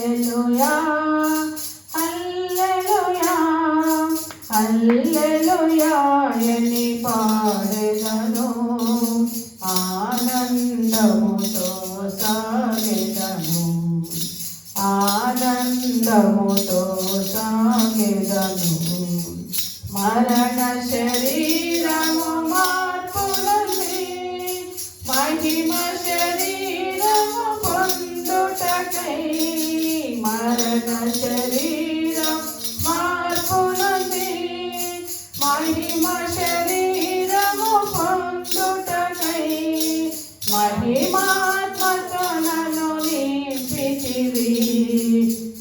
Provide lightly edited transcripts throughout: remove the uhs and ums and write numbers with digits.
హల్లెలూయా హల్లెలూయా హల్లెలూయా అని పాడెదను, ఆనందముతో సాగెదను, ఆనందముతో సాగెదను. మరణ శరీరము మార్పునంది, మహిమ శరీరము పొందుటకై. మరణ శరీరం మార్పునంది, మహిమ శరీరము పొందుటకై. మహిమాత్మతో నన్ను నింపితివి,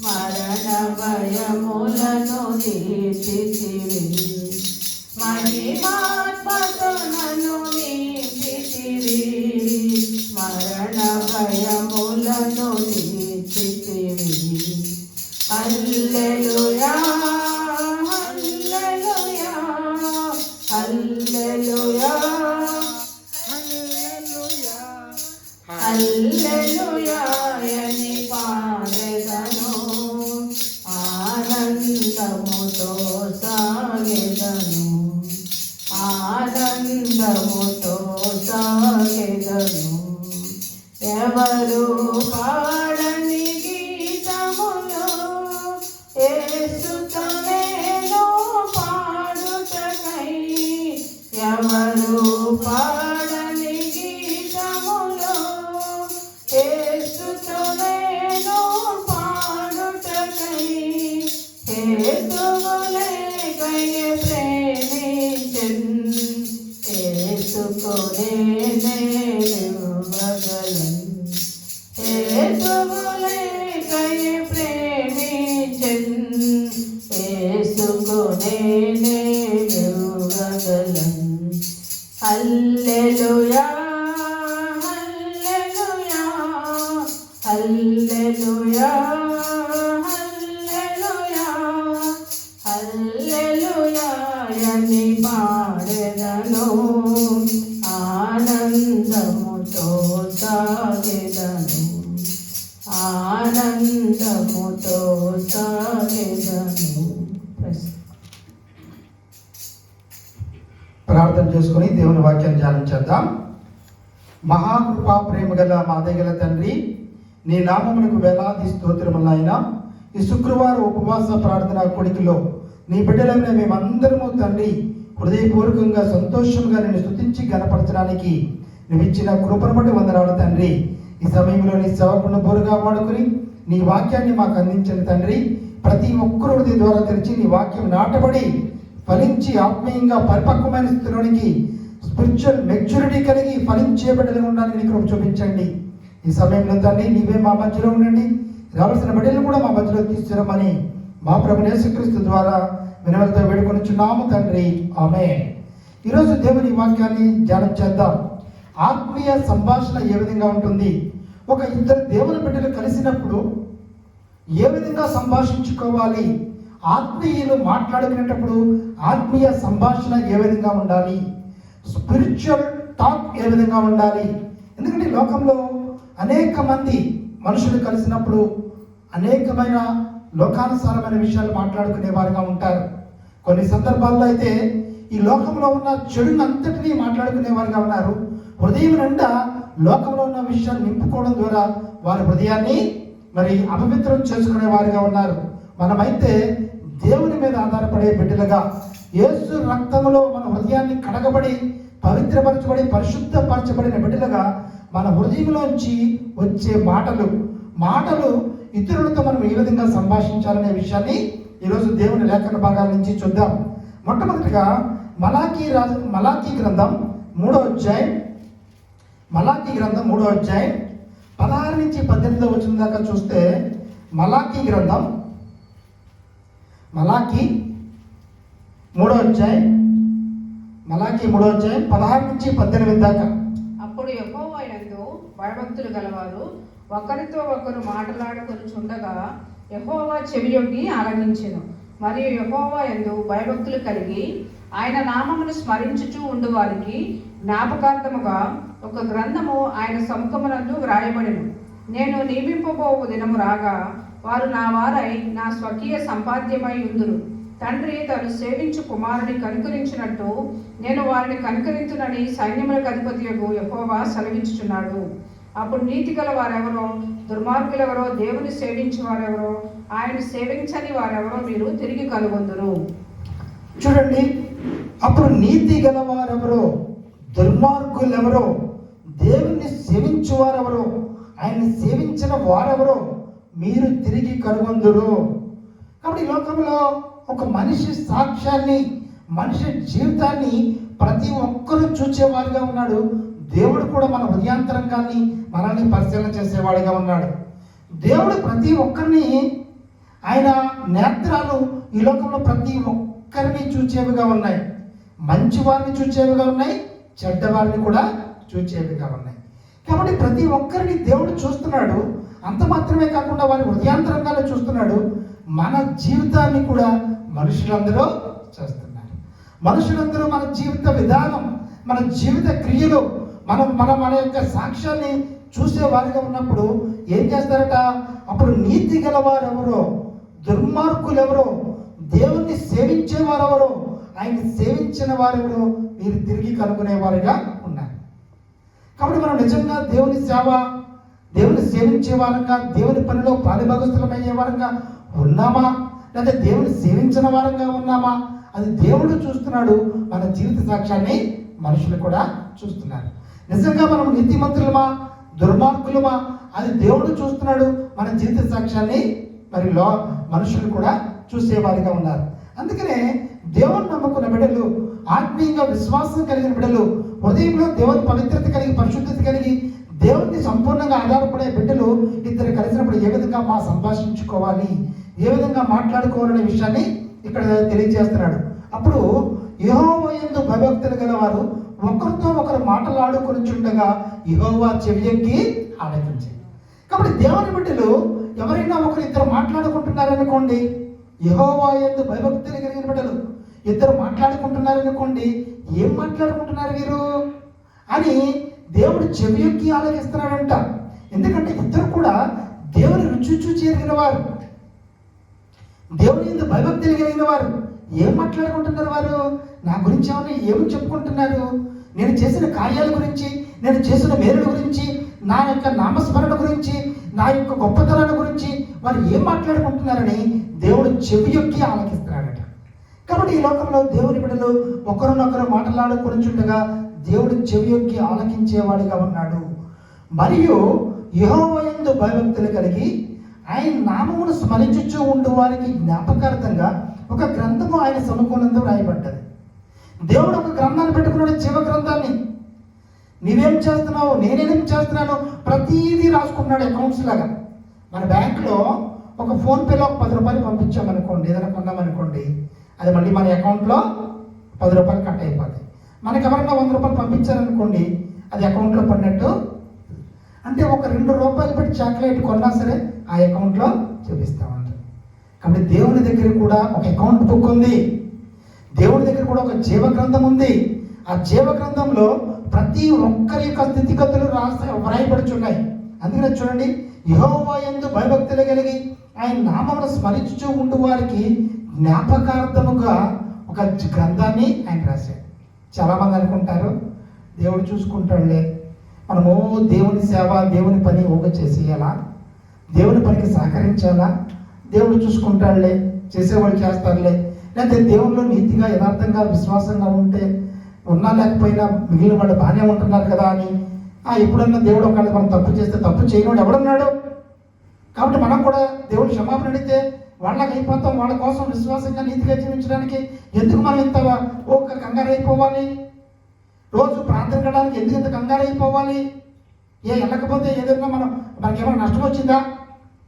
మరణ భయములను తీర్చితివి. మహిమాత్మతో నన్ను నింపితివి, మరణ భయములను తీర్చితివి. హల్లెలూయా హల్లెలూయా హల్లెలూయా హల్లెలూయా అని పాడెదను, ఆనందముతో సాగెదను, ఆనందముతో సాగెదను. ఎవరు పాడని గీతములు యేసుతో నేను పాడుటకై. ఎవరు పాడని గీతములు యేసుతో నేను పాడుటకై. యేసులేకై ప్రేమించెన్, యేసుకొనే నేనివ్వగలను. యేసులేకై ప్రేమించెన్, యేసుకొనే నేనివ్వగలను. హల్లెలూయా హల్లెలూయా హల్లెలూయా హల్లెలూయా హల్లెలూయా అని పాడెదను, ఆనందముతో సాగెదను, ఆనందముతో సాగెదను. ప్రార్థన చేసుకుని దేవుని వాక్యాన్ని ధ్యానించేద్దాం. మహాకృపా ప్రేమ గల మా దయగల తండ్రి, నీ నామమునకు వేలాది స్తోత్రములైనా ఈ శుక్రవారం ఉపవాస ప్రార్థన కొడికలో నీ బిడ్డలైన మేమందరము తండ్రి హృదయపూర్వకంగా సంతోషంగా నేను స్తుతించి గణపరచడానికి నువ్వు ఇచ్చిన కృపను బట్టి వందనాలు తండ్రి. ఈ సమయంలో నీ సేవకులను బోరుగా వాడుకుని నీ వాక్యాన్ని మాకు అందించిన తండ్రి, ప్రతి ఒక్కరు హృదయ ద్వారా తెరిచి నీ వాక్యం నాటబడి ఫలించి ఆత్మీయంగా పరిపక్వమైన స్థితిలోనికి స్పిరిచువల్ మెచ్యూరిటీ కలిగి ఫలించే బిడ్డలుగా ఉండడానికి నీ కృప చూపించండి. ఈ సమయంలో తండ్రి నీవే మా మధ్యలో ఉండండి, రావాల్సిన బిడ్డలు కూడా మా మధ్యలో తీసుకురమని మా ప్రభువు యేసుక్రీస్తు ద్వారా వినవలతో వేడుకొనిచున్నాము తండ్రి, ఆమేన్. ఈరోజు దేవుని వాక్యాన్ని ధ్యానం చేద్దాం. ఆత్మీయ సంభాషణ ఏ విధంగా ఉంటుంది? ఒక ఇద్దరు దేవుని బిడ్డలు కలిసినప్పుడు ఏ విధంగా సంభాషించుకోవాలి? ఆత్మీయులు మాట్లాడుకునేటప్పుడు ఆత్మీయ సంభాషణ ఏ విధంగా ఉండాలి? స్పిరిచువల్ టాక్ ఏ విధంగా ఉండాలి? ఎందుకంటే లోకంలో అనేక మంది మనుషులు కలిసినప్పుడు అనేకమైన లోకానుసారమైన విషయాలు మాట్లాడుకునే వారుగా ఉంటారు. కొన్ని సందర్భాల్లో అయితే ఈ లోకంలో ఉన్న చెడునంతటినీ మాట్లాడుకునే వారుగా ఉన్నారు. హృదయం నిండా లోకంలో ఉన్న విషయాలు నింపుకోవడం ద్వారా వారి హృదయాన్ని అపవిత్రం చేసుకునే వారిగా ఉన్నారు. మనమైతే దేవుని మీద ఆధారపడే బిడ్డలుగా యేసు రక్తములో మన హృదయాన్ని కడగబడి పవిత్రపరచబడి పరిశుద్ధపరచబడిన బిడ్డలుగా మన హృదయంలోంచి వచ్చే మాటలు ఇతరులతో మనం ఏ విధంగా సంభాషించాలనే విషయాన్ని ఈరోజు దేవుని లేఖన భాగాల నుంచి చూద్దాం. మొట్టమొదటిగా మలాకీ గ్రంథం 3వ అధ్యాయం 16 నుంచి 18 వచ్చిన దాకా చూస్తే మలాకీ 3వ అధ్యాయం 16 నుంచి 18 దాకా. అప్పుడు యెహోవా యందు భయభక్తులు గలవారు ఒకరితో ఒకరు మాట్లాడుకొనుచుండగా యెహోవా చెవియొగ్గి ఆలకించెను. మరియు యెహోవా యందు భయభక్తులు కలిగి ఆయన నామమును స్మరించుచూ ఉండు వారికి జ్ఞాపకార్థముగా ఒక గ్రంథము ఆయన సముఖమునందు వ్రాయబడెను. నేను నియమింపబోవు దినము రాగా వారు నా వారై నా స్వకీయ సంపాద్యమై ఉందురు. తండ్రి తను సేవించు కుమారుని కనుకరించినట్టు నేను వారిని కనుకరించునని సైన్యములకు అధిపతియగు యెహోవా సెలవించుచున్నాడు. అప్పుడు నీతి గల వారెవరో, దుర్మార్గులెవరో, దేవుని సేవించు వారెవరో, ఆయన సేవించని వారెవరో మీరు తిరిగి కనుగొందురు. చూడండి, అప్పుడు నీతి గలవారెవరో, దుర్మార్గులెవరో, దేవుణ్ణి సేవించు వారెవరో, ఆయన సేవించిన వారెవరో మీరు తిరిగి కనుగొందురు. కాబట్టి ఈ లోకంలో ఒక మనిషి సాక్ష్యాన్ని, మనిషి జీవితాన్ని ప్రతి ఒక్కరూ చూసేవాడిగా ఉన్నాడు. దేవుడు కూడా మన హృదయాంతరంగాన్ని మనల్ని పరిశీలన చేసేవాడిగా ఉన్నాడు. దేవుడు ప్రతి ఒక్కరిని, ఆయన నేత్రాలు ఈ లోకంలో ప్రతి ఒక్కరిని చూచేవిగా ఉన్నాయి. మంచి వారిని చూచేవిగా ఉన్నాయి, చెడ్డవారిని కూడా చూచేవిగా ఉన్నాయి. కాబట్టి ప్రతి ఒక్కరిని దేవుడు చూస్తున్నాడు. అంత మాత్రమే కాకుండా వారి హృదయాంతరంగానే చూస్తున్నాడు. మన జీవితాన్ని కూడా మనుషులందరూ చూస్తున్నారు. మనుషులందరూ మన జీవిత విధానం, మన జీవిత క్రియలు, మన యొక్క సాక్ష్యాన్ని చూసేవారిగా ఉన్నప్పుడు ఏం చేస్తారట? అప్పుడు నీతి గలవారెవరో, దుర్మార్గులెవరో, దేవుణ్ణి సేవించేవారెవరో, ఆయన సేవించిన వారెవరో మీరు తిరిగి కనుగొనేవారుగా ఉన్నారు. కాబట్టి మనం నిజంగా దేవుని సేవ, దేవుని సేవించే వారంగా, దేవుని పనిలో పాలిభాగస్థులమయ్యే వారంగా ఉన్నామా, లేదా దేవుని సేవించిన వారంగా ఉన్నామా, అది దేవుడు చూస్తున్నాడు. మన జీవిత సాక్ష్యాన్ని మనుషులు కూడా చూస్తున్నారు. నిజంగా మనం నీతిమంతులమా, దుర్మార్గులమా, అది దేవుడు చూస్తున్నాడు. మన జీవిత సాక్ష్యాన్ని మరి మనుషులు కూడా చూసేవారిగా ఉన్నారు. అందుకనే దేవుని నమ్ముకున్న బిడ్డలు, ఆత్మీయంగా విశ్వాసం కలిగిన బిడ్డలు, హృదయంలో దేవుని పవిత్రత కలిగి, పరిశుద్ధత కలిగి, దేవుని సంపూర్ణంగా ఆధారపడే బిడ్డలు ఇద్దరు కలిసినప్పుడు ఏ విధంగా సంభాషించుకోవాలి, ఏ విధంగా మాట్లాడుకోవాలనే విషయాన్ని ఇక్కడ తెలియజేస్తున్నాడు. అప్పుడు యెహోవా యందు భయభక్తులు గలవారు ఒకరితో ఒకరు మాటలాడుకొనిచుండగా యెహోవా చెవియొగ్గి ఆలకించాడు. కాబట్టి దేవుని బిడ్డలు ఎవరైనా ఒకరిద్దరు మాట్లాడుకుంటున్నారనుకోండి, యెహోవా యందు భయభక్తులు కలిగిన బిడ్డలు ఇద్దరు మాట్లాడుకుంటున్నారనుకోండి, ఏం మాట్లాడుకుంటున్నారు వీరు అని దేవుడు చెవియొగ్గి ఆలకిస్తున్నాడంట. ఎందుకంటే ఇద్దరు కూడా దేవుని రుచి చూచి ఎరిగిన వారు, దేవుని యందు భయభక్తులు కలిగిన వారు. ఏం మాట్లాడుకుంటున్నారు వారు? నా గురించి ఏమి చెప్పుకుంటున్నారు? నేను చేసిన కార్యాల గురించి, నేను చేసిన మేలుల గురించి, నా యొక్క నామస్మరణ గురించి, నా యొక్క గొప్పతనాల గురించి వారు ఏం మాట్లాడుకుంటున్నారని దేవుడు చెవియొగ్గి ఆలకిస్తున్నాడట. కాబట్టి ఈ లోకంలో దేవుని బిడ్డలు ఒకరినొకరు మాట్లాడుకొనిచుండగా దేవుడు చెవియొగ్గి ఆలకించేవాడిగా ఉన్నాడు. మరియు యెహోవా యందు భయభక్తులు కలిగి ఆయన నామమును స్మరించుచూ ఉండు వారికి జ్ఞాపకార్థంగా ఒక గ్రంథము ఆయన సముఖంలో రాయబడ్డది. దేవుడు ఒక గ్రంథాన్ని పెట్టుకున్నాడు, జీవ గ్రంథాన్ని. నీవేం చేస్తున్నావు, నేనేం చేస్తున్నాను, ప్రతిదీ రాసుకుంటున్నాడు అకౌంట్స్ లాగా. మన బ్యాంకులో ఒక ఫోన్పేలో ఒక 10 రూపాయలు పంపించామనుకోండి, ఏదైనా కొన్నామనుకోండి, అది మళ్ళీ మన అకౌంట్లో 10 రూపాయలు కట్ అయిపోతాయి. మనకి ఎవరైనా 100 రూపాయలు పంపించారనుకోండి, అది అకౌంట్లో పడినట్టు. అంటే ఒక 2 రూపాయలు పెట్టి చాక్లెట్ కొన్నా సరే ఆ అకౌంట్లో చూపిస్తామంట. కాబట్టి దేవుని దగ్గర కూడా ఒక అకౌంట్ బుక్ ఉంది, దేవుని దగ్గర కూడా ఒక జీవ గ్రంథం ఉంది. ఆ జీవ గ్రంథంలో ప్రతి ఒక్కరి యొక్క స్థితిగతులు వ్రాయబడుచున్నాయి. అందుకనే చూడండి, యెహోవా యందు భయభక్తులు కలిగి ఆయన నామమును స్మరించుచూ ఉండు వారికి జ్ఞాపకార్థముగా ఒక గ్రంథాన్ని ఆయన రాశాడు. చాలామంది అనుకుంటారు దేవుడు చూసుకుంటాడులే, మనము దేవుని సేవ, దేవుని పని చేసేయాలా, దేవుని పనికి సహకరించాలా, దేవుడు చూసుకుంటాడులే, చేసేవాళ్ళు చేస్తారులే, లేకపోతే దేవుళ్ళు నీతిగా, యథార్థంగా, విశ్వాసంగా ఉంటే ఉన్నా లేకపోయినా మిగిలిన వాళ్ళు బాగానే ఉంటున్నారు కదా అని ఎప్పుడన్నా దేవుడు ఒకవేళ మనం తప్పు చేస్తే తప్పు చేయనివాడు ఎవడున్నాడు? కాబట్టి మనం కూడా దేవుడు క్షమాపణ అడిగితే వాళ్ళకి అయిపోతాం. వాళ్ళ కోసం విశ్వాసంగా, నీతిగా జీవించడానికి ఎందుకు మనం ఇంత కంగారు అయిపోవాలి? రోజు ప్రార్థన చేయడానికి ఎందుకు ఇంత కంగారు అయిపోవాలి? వెళ్ళకపోతే ఏదైనా మనకేమైనా నష్టం వచ్చిందా?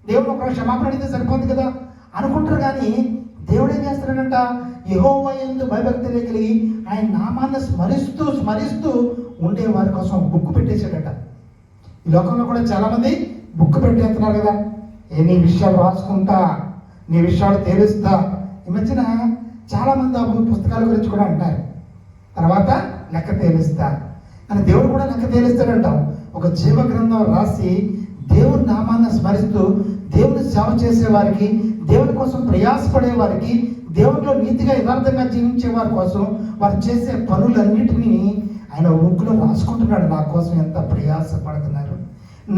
దేవుడు ఒక క్షమాపణ అడిగితే సరిపోతుంది కదా అనుకుంటారు. కానీ దేవుడు ఏం చేస్తాడంట? యెహోవా యందు భయభక్తులు కలిగి ఆయన నామాన్ని స్మరిస్తూ ఉండే వారి కోసం ఒక బుక్ పెట్టేశాడట. ఈ లోకంలో కూడా చాలామంది బుక్ పెట్టేస్తున్నారు కదా, నీ విషయాలు రాసుకుంటా, నీ విషయాలు తేలుస్తా. ఈ మధ్యన చాలామంది ఆ పుస్తకాల గురించి కూడా అంటారు, తర్వాత లెక్క తేలుస్తా అని. దేవుడు కూడా లెక్క తేలుస్తాడంటాం. ఒక జీవ గ్రంథం రాసి దేవుని నామాన్ని స్మరిస్తూ దేవుని సేవ చేసేవారికి, దేవుని కోసం ప్రయాసపడే వారికి, దేవునిలో నీతిగా యథార్థంగా జీవించే వారి కోసం వారు చేసే పనులన్నిటినీ ఆయన బుక్లో రాసుకుంటున్నాడు. నా కోసం ఎంత ప్రయాసపడుతున్నారు,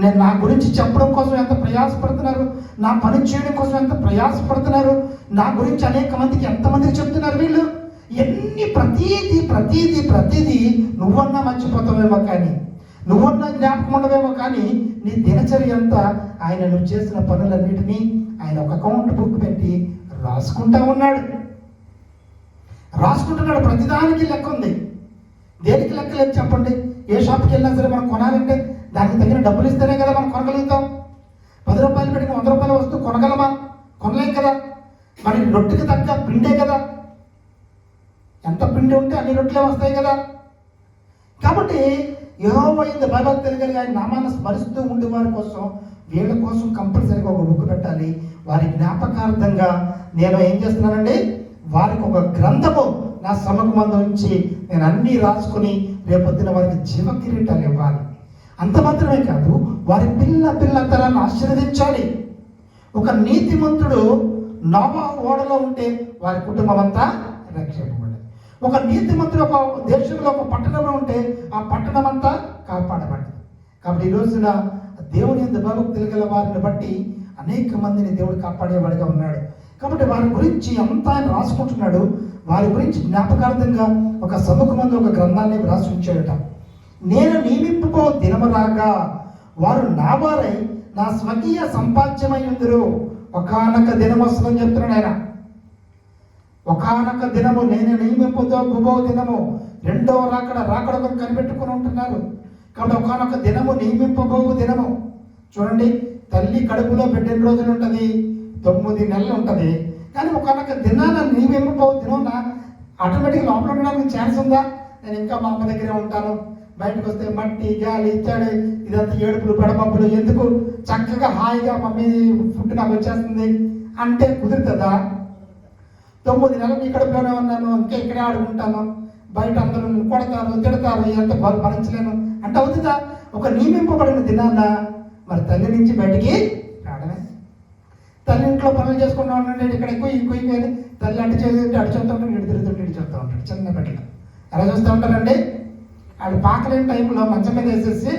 నేను నా గురించి చెప్పడం కోసం ఎంత ప్రయాసపడుతున్నారు, నా పని చేయడం కోసం ఎంత ప్రయాసపడుతున్నారు, నా గురించి అనేక మందికి ఎంతమందికి చెప్తున్నారు వీళ్ళు. ఎన్ని ప్రతీది నువ్వన్నా మర్చిపోతావేమో కానీ, నువ్వన్నా జ్ఞాపకం ఉండవేమో కానీ, నీ దినచర్య అంతా ఆయన నువ్వు చేసిన పనులన్నిటినీ ఆయన ఒక అకౌంట్ బుక్ పెట్టి రాసుకుంటున్నాడు. ప్రతిదానికి లెక్క ఉంది. దేనికి లెక్క లేదు చెప్పండి? ఏ షాప్కి వెళ్ళినా సరే మనం కొనాలంటే దానికి తగిన డబ్బులు ఇస్తేనే కదా మనం కొనగలుగుతాం. 10 రూపాయలు పెట్టిన 100 రూపాయల వస్తువు కొనగలమా? కొనలేం కదా. మరి రొట్టెకి తగ్గ పిండే కదా, ఎంత పిండి ఉంటే అన్ని రొట్టెలే వస్తాయి కదా. కాబట్టి యెహోవా యందు భయభక్తులు కలిగి ఆయన నామాన్ని స్మరిస్తూ ఉండే వారి కోసం, వీళ్ళ కోసం కంపల్సరీగా ఒక బుక్ పెట్టాలి. వారి జ్ఞాపకార్థంగా నేను ఏం చేస్తున్నానండి, వారికి ఒక గ్రంథము నా సముఖమందు ఉంచి నేను అన్నీ రాసుకుని రేపొద్దున వారికి జీవ కిరీటాలు ఇవ్వాలి. అంత మాత్రమే కాదు, వారి పిల్ల తరాన్ని ఆశీర్వదించాలి. ఒక నీతిమంతుడు నోవహు ఓడలో ఉంటే వారి కుటుంబం అంతా రక్షింపబడింది. ఒక నీతిమంతుడు ఒక దేశంలో ఒక పట్టణంలో ఉంటే ఆ పట్టణం అంతా కాపాడబడింది. కాబట్టి ఈ రోజున దేవుని యందు భయభక్తులు గల వారిని బట్టి అనేక మందిని దేవుడు కాపాడేవాడిగా ఉన్నాడు. కాబట్టి వారి గురించి అంతా ఆయన రాసుకుంటున్నాడు. వారి గురించి జ్ఞాపకార్థంగా ఒక సముఖమందు ఒక గ్రంథాన్ని రాసి ఉంచాడట. నేను నియమింపబో దినము రాగా వారు నా వారై నా స్వకీయ సంపాద్యమై ఉందరు. ఒకానొక దినం వస్తుందని చెప్తున్నాడు ఆయన. ఒకానొక దినము, నేను నియమింపబో దినము, రెండవ రాకడ కనిపెట్టుకుని ఉంటున్నారు. కాబట్టి ఒకానొక దినము, నియమింపబో దినము. చూడండి, తల్లి కడుపులో బిడ్డ ఎన్ని రోజులు ఉంటుంది? 9 నెలలు ఉంటుంది. కానీ ఒకనొక దినాన నియమింపబో దినం ఆటోమేటిక్గా లోపల ఉండడానికి ఛాన్స్ ఉందా? నేను ఇంకా మా అమ్మ దగ్గరే ఉంటాను, బయటకు వస్తే మట్టి గాలి ఇచ్చాడు, ఇదంతా ఏడుపులు పెడపప్పులు ఎందుకు, చక్కగా హాయిగా మమ్మీ ఫుడ్ నాకు వచ్చేస్తుంది అంటే కుదురుతుందా? 9 నెలలు ఈ కడుపులోనే ఉన్నాను, ఇంకా ఇక్కడే ఆడుకుంటాను, బయట అందరూ కొడతారు తిడతారు, ఎంత భరించలేను అంటే అవుతుందా? ఒక నియమింపబడిన దినాన మరి తల్లి నుంచి బయటికి రావడమే. తల్లి ఇంట్లో పనులు చేసుకుంటూ ఉంటాడు, ఇక్కడ ఎక్కువ తల్లి అటు చేస్తుంటే అటు చెప్తూ ఉంటాడు, ఇటు తిరుగుతుంటే ఇటు చెప్తూ ఉంటాడు. చిన్న బిడ్డలు ఎలా చూస్తూ ఉంటారండి? ఆడు పాకలేని టైంలో మంచం మీద వేసేసి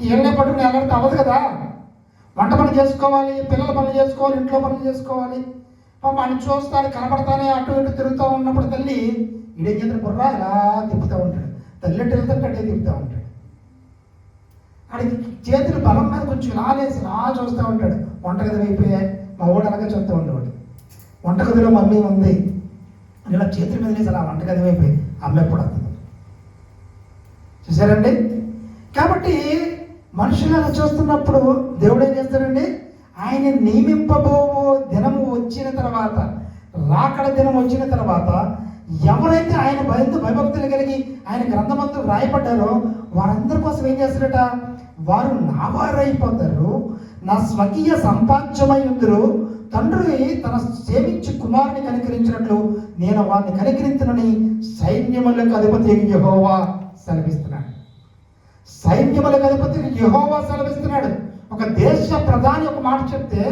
ఏళ్ళనే పట్టుకుని వెళ్ళడితే అవ్వదు కదా. వంట పని చేసుకోవాలి, పిల్లల పనులు చేసుకోవాలి, ఇంట్లో పనులు చేసుకోవాలి. పాప ఆయన చూస్తాడు, కనపడతానే అటు ఇటు తిరుగుతూ ఉన్నప్పుడు తల్లి ఇడేం చేతులు బుర్రా ఇలా తిప్పుతూ ఉంటాడు. తల్లి అటు వెళ్తుంటే అటే తిప్పుతూ ఉంటాడు. ఆడికి చేతులు బలం మీద కొంచెం ఇలా లేసి ఇలా చూస్తూ ఉంటాడు. వంటగది అయిపోయాయి, మా ఊడు అలాగే చూస్తూ ఉండేవాడు. వంటగదిలో మమ్మీ ఉంది, ఇలా చేతుల మీద లేసి అలా వంటగది అయిపోయి అమ్మ ఎప్పుడు వస్తుంది. చూసారండి? కాబట్టి మనుషులు అలా చూస్తున్నప్పుడు దేవుడు ఏం చేస్తాడండి, ఆయన నియమింపబో దినము వచ్చిన తర్వాత, రాకడ దినం వచ్చిన తర్వాత ఎవరైతే ఆయన భయభక్తులు కలిగి ఆయన గ్రంథమందు రాయబడ్డారో వారందరి కోసం ఏం చేస్తారట, వారు నా వారు అయిపోతారు, నా స్వకీయ సంపాద్యమై ఉందరు. తండ్రి తన సేవించి కుమారుని కనికరించినట్లు నేను వారిని కనికరించునని సైన్యములకు అధిపతి యెహోవా సెలవిస్తున్నాడు. సైన్యములకు అధిపతి యెహోవా సెలవిస్తున్నాడు. ఒక దేశ ప్రధాని ఒక మాట చెప్తే,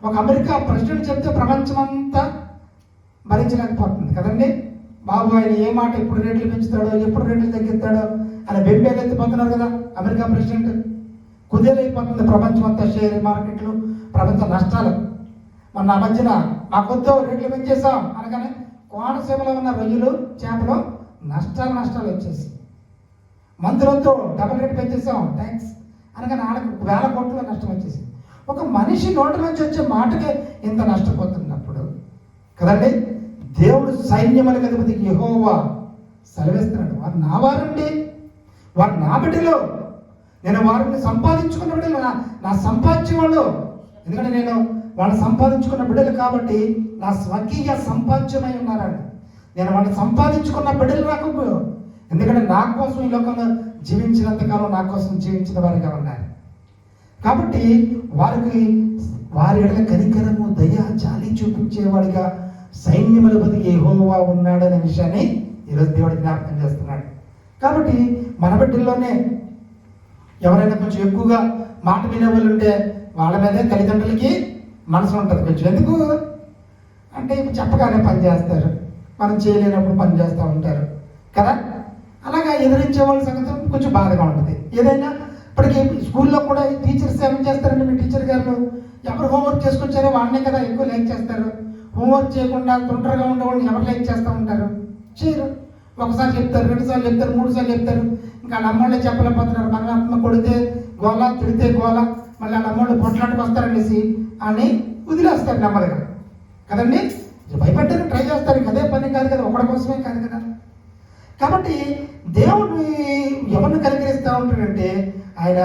ఒక అమెరికా ప్రెసిడెంట్ చెప్తే ప్రపంచమంతా భరించలేకపోతుంది కదండి. బాబు ఆయన ఏ మాట ఎప్పుడు రేట్లు పెంచుతాడో, ఎప్పుడు రేట్లు తగ్గిస్తాడో అని బెంబేలు ఎత్తిపోతున్నారు కదా అమెరికా ప్రెసిడెంట్. కుదేలైపోతుంది ప్రపంచం అంతా, షేర్ మార్కెట్లు, ప్రపంచ నష్టాలు. మొన్న మధ్యన మాకొద్దు రేట్లు పెంచేసాం అనగానే కోనసీమలో ఉన్న రొయ్యలు చేపలు నష్టాలు వచ్చేసి, మందులతో డబుల్ రేట్ పెంచేసాం ట్యాక్స్ అనగానే వాళ్ళకి 1000 కోట్ల నష్టం వచ్చేసి. ఒక మనిషి నోటి నుంచి వచ్చే మాటకే ఇంత నష్టపోతున్నప్పుడు కదండి, దేవుడు సైన్యములకు అధిపతి యెహోవా సెలవిస్తున్నాడు. వారు నా వారండి, వారు నా బిడ్డలు, నేను వారిని సంపాదించుకున్న బిడ్డలు, నా సంపాద్యం వాళ్ళు. ఎందుకంటే నేను వాళ్ళు సంపాదించుకున్న బిడ్డలు కాబట్టి నా స్వకీయ సంపాద్యమై ఉన్నారండి. నేను వాళ్ళు సంపాదించుకున్న బిడ్డలు నాకు, ఎందుకంటే నా కోసం ఈ లోకంలో జీవించినంతకాలం నా కోసం జీవించిన వారిగా ఉన్నారు. కాబట్టి వారికి వారి ఎడల కనికరము దయ జాలి చూపించేవాడిగా సైన్యముల బతికి యెహోవా ఉన్నాడనే విషయాన్ని ఈరోజు దేవుడు జ్ఞాపకం చేస్తున్నాడు. కాబట్టి మన బిడ్డల్లోనే ఎవరైనా కొంచెం ఎక్కువగా మాట వినే వాళ్ళు ఉంటే వాళ్ళ మీదే తల్లిదండ్రులకి మనసు ఉంటుంది కొంచెం. ఎందుకు అంటే ఇప్పుడు చెప్పగానే పని చేస్తారు, మనం చేయలేనప్పుడు పని చేస్తూ ఉంటారు కదా. అలాగా ఎదిరించే వాళ్ళ సంగతి కొంచెం బాధగా ఉంటుంది. ఏదైనా ఇప్పటికీ స్కూల్లో కూడా టీచర్స్ ఏం చేస్తారంటే, మీ టీచర్ గారు ఎవరు హోంవర్క్ చేసుకొచ్చారో వాళ్ళనే కదా ఎక్కువ లైక్ చేస్తారు. హోంవర్క్ చేయకుండా తొందరగా ఉండేవాళ్ళని ఎవరు లైక్ చేస్తూ ఉంటారు? చేయరు. ఒకసారి చెప్తారు, 2 సార్లు చెప్తారు, 3 సార్లు చెప్తారు. ఇంకా వాళ్ళ అమ్మోళ్ళే చెప్పలేకపోతున్నారు. మన అమ్మ కొడితే గోల, తిడితే గోల, మళ్ళీ వాళ్ళ అమ్మోళ్ళు పొట్లాటకు వస్తారనేసి అని వదిలేస్తారు నెమ్మదిగా కదండి. భయపెట్టారు, ట్రై చేస్తారు. అదే పని కాదు కదా, ఒకటి కోసమే కాదు కదా. కాబట్టి దేవుడు ఎవరిని కనికరిస్తూ ఉంటాడంటే, ఆయన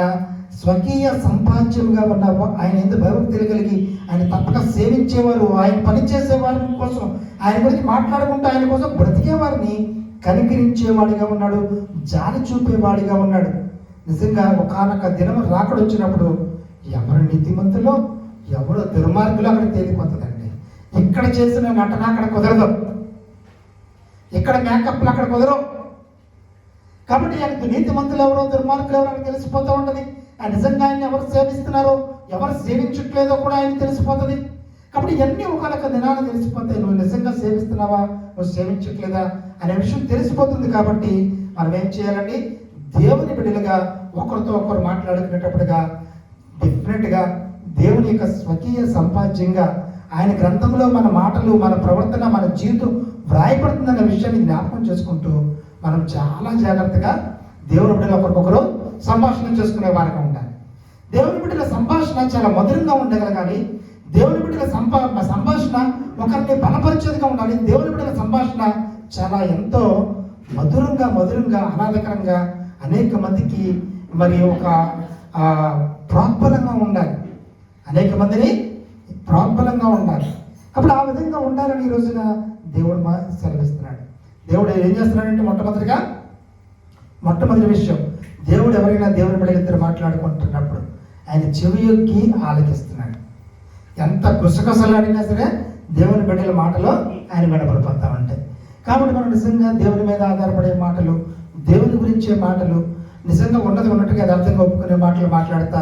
స్వకీయ సంపాద్యముగా ఉన్నావు, ఆయన ఎందుకు భయభక్తులు కలిగి ఆయన తప్పక సేవించేవారు, ఆయన పని చేసేవారి కోసం, ఆయన గురించి మాట్లాడుకుంటూ ఆయన కోసం బ్రతికే వారిని కనికరించేవాడిగా ఉన్నాడు, జాలి చూపేవాడిగా ఉన్నాడు. నిజంగా ఒకానొక దినం రాకడొచ్చినప్పుడు ఎవరు నీతిమంతులో ఎవరు దుర్మార్గులు అక్కడ తేలిపోతుందండి. ఇక్కడ చేసిన నటన అక్కడ కుదరదు, ఇక్కడ మేకప్లు అక్కడ కుదరవు. కాబట్టి ఆయనకు నీతిమంతులు ఎవరో దుర్మార్గులు ఎవరో అని తెలిసిపోతూ ఉంటుంది. ఆయన నిజంగా ఆయన ఎవరు సేవిస్తున్నారో ఎవరు సేవించట్లేదో కూడా ఆయన తెలిసిపోతుంది. కాబట్టి ఇవన్నీ ఒకనొక దినాన్ని తెలిసిపోతాయి. నువ్వు నిజంగా సేవిస్తున్నావా, నువ్వు సేవించట్లేదా అనే విషయం తెలిసిపోతుంది. కాబట్టి మనం ఏం చేయాలండి, దేవుని బిడ్డలుగా ఒకరితో ఒకరు మాట్లాడుకునేటప్పుడుగా డెఫినెట్గా దేవుని యొక్క స్వకీయ సంపాద్యంగా ఆయన గ్రంథంలో మన మాటలు, మన ప్రవర్తన, మన జీవితం వ్రాయపడుతుందన్న విషయాన్ని జ్ఞాపకం చేసుకుంటూ మనం చాలా జాగ్రత్తగా దేవుని బిడ్డలు ఒకరికొకరు సంభాషణ చేసుకునే వారిగా ఉండాలి. దేవుని బిడ్డల సంభాషణ చాలా మధురంగా ఉండగలగాలి. దేవుని బిడ్డల సంభాషణ ఒకరిని బలపరిచేదిగా ఉండాలి. దేవుని బిడ్డల సంభాషణ చాలా ఎంతో మధురంగా ఆహ్లాదకరంగా అనేక మందికి మరి ఒక ప్రోత్బలంగా ఉండాలి, అనేక మందిని ప్రోత్బలంగా ఉండాలి. అప్పుడు ఆ విధంగా ఉండాలని ఈ రోజున దేవుడు సెలవిస్తున్నాడు. దేవుడు ఏం చేస్తున్నాడంటే, మొట్టమొదటి విషయం, దేవుడు ఎవరైనా దేవుని బిడ్డలిద్దరు మాట్లాడుకుంటున్నప్పుడు ఆయన చెవియొగ్గి ఆలకిస్తున్నాడు. ఎంత గుసగుసలాడినా సరే దేవుని బిడ్డల మాటలో ఆయన వినపడిపోతా ఉంటాయి. కాబట్టి మనం నిజంగా దేవుని మీద ఆధారపడే మాటలు, దేవుని గురించే మాటలు, నిజంగా ఉన్నట్టుగా యథార్థంగా ఒప్పుకునే మాటలు మాట్లాడుతా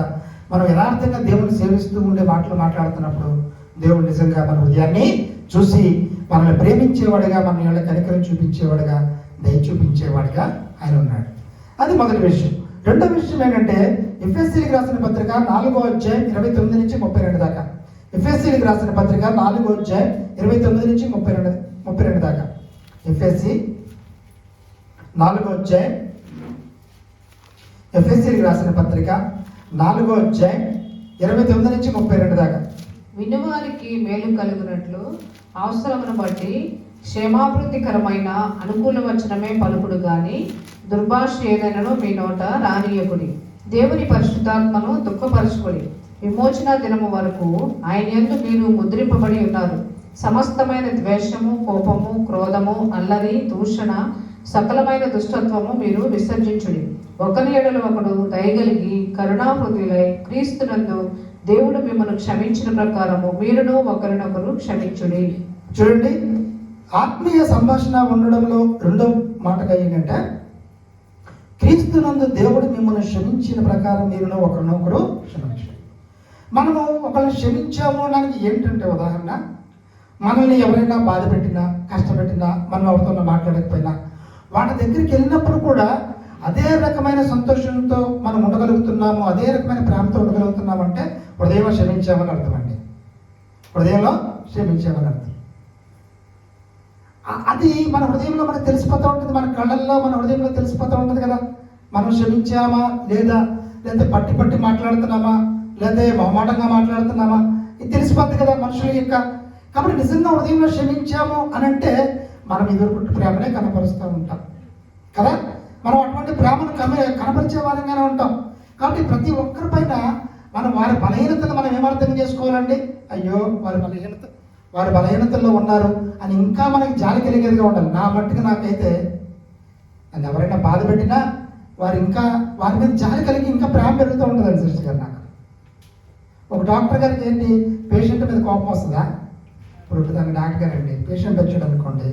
మనం యథార్థంగా దేవుని సేవిస్తూ ఉండే మాటలు మాట్లాడుతున్నప్పుడు దేవుడు నిజంగా మన హృదయాన్ని చూసి మనల్ని ప్రేమించేవాడిగా, మన యొక్క కనికరం చూపించేవాడిగా, దయ చూపించేవాడిగా ఆయన ఉన్నాడు. అది మొదటి విషయం. రెండో విషయం ఏంటంటే, ఎఫెసీయులకు రాసిన పత్రిక 4వ అధ్యాయం 29 నుంచి 32 దాకా. ఎఫెసీయులకు రాసిన పత్రిక 4వ అధ్యాయం 29 నుంచి 32 దాకా. ఎఫెసీ 4వ అధ్యాయం, ఎఫెసీయులకు రాసిన పత్రిక 4వ అధ్యాయం 29 నుంచి 32 దాకా. వినువారికి మేలు కలుగునట్లు అవసరమును బట్టి క్షేమాభివృద్ధికరమైన అనుకూల వచనమే పలుకుడు గాని దుర్భాష ఏదైనాను మీ నోట రానియకుడి. దేవుని పరిశుద్ధాత్మను దుఃఖపరచుకుడి. విమోచన దినము వరకు ఆయన యందు మీరు ముద్రింపబడి ఉన్నారు. సమస్తమైన ద్వేషము, కోపము, క్రోధము, అల్లరి, దూషణ, సకలమైన దుష్టత్వము మీరు విసర్జించుడి. ఒకరి ఎడల ఒకడు దయగలిగి కరుణాహృదయులై క్రీస్తునందు దేవుడు మిమ్మల్ని క్షమించిన ప్రకారము మీరును ఒకరినొకరు క్షమించుడి. చూడండి, ఆత్మీయ సంభాషణ ఉండడంలో రెండో మాటగా ఏంటంటే, క్రీస్తునందు దేవుడు మిమ్మల్ని క్షమించిన ప్రకారం మీరును ఒకరినొకరు క్షమించండి. మనము ఒకరిని క్షమించాము అనడానికి ఏంటంటే, ఉదాహరణ, మనల్ని ఎవరైనా బాధ పెట్టినా, కష్టపెట్టినా, మనం ఎవరితో మాట్లాడకపోయినా వాటి దగ్గరికి వెళ్ళినప్పుడు కూడా అదే రకమైన సంతోషంతో మనం ఉండగలుగుతున్నాము, అదే రకమైన ప్రేమతో ఉండగలుగుతున్నాము అంటే హృదయంలో క్షమించామని అర్థం అండి. హృదయంలో క్షమించామని అర్థం. అది మన హృదయంలో మనకు తెలిసిపోతూ ఉంటుంది, మన కళ్ళల్లో మన హృదయంలో తెలిసిపోతూ ఉంటుంది కదా. మనం క్షమించామా లేదా పట్టి మాట్లాడుతున్నామా, లేదా మొహమాటంగా మాట్లాడుతున్నామా, ఇది తెలిసిపోతుంది కదా మనుషుల యొక్క. కాబట్టి నిజంగా హృదయంలో క్షమించాము అని అంటే మనం ఎదుర్కొంటూ ప్రేమనే కనపరుస్తూ ఉంటాం కదా. మనం అటువంటి ప్రేమను కనపరిచే వారంగానే ఉంటాం. కాబట్టి ప్రతి ఒక్కరి పైన మనం వారి బలహీనతను మనం ఏమర్థం చేసుకోవాలండి, అయ్యో వారి బలహీనతల్లో ఉన్నారు అని ఇంకా మనకి జాలి కలిగేదిగా ఉండాలి. నా మట్టుకు నాకైతే నన్ను ఎవరైనా బాధ పెట్టినా వారి మీద జాలి కలిగి ఇంకా ప్రేమ పెరుగుతూ ఉంటుందండి సిస్టర్ గారు. నాకు ఒక డాక్టర్ గారికి ఏంటి, పేషెంట్ మీద కోపం వస్తుందా? ఇప్పుడు దాన్ని డాక్టర్ గారు అండి, పేషెంట్ వచ్చాడు అనుకోండి,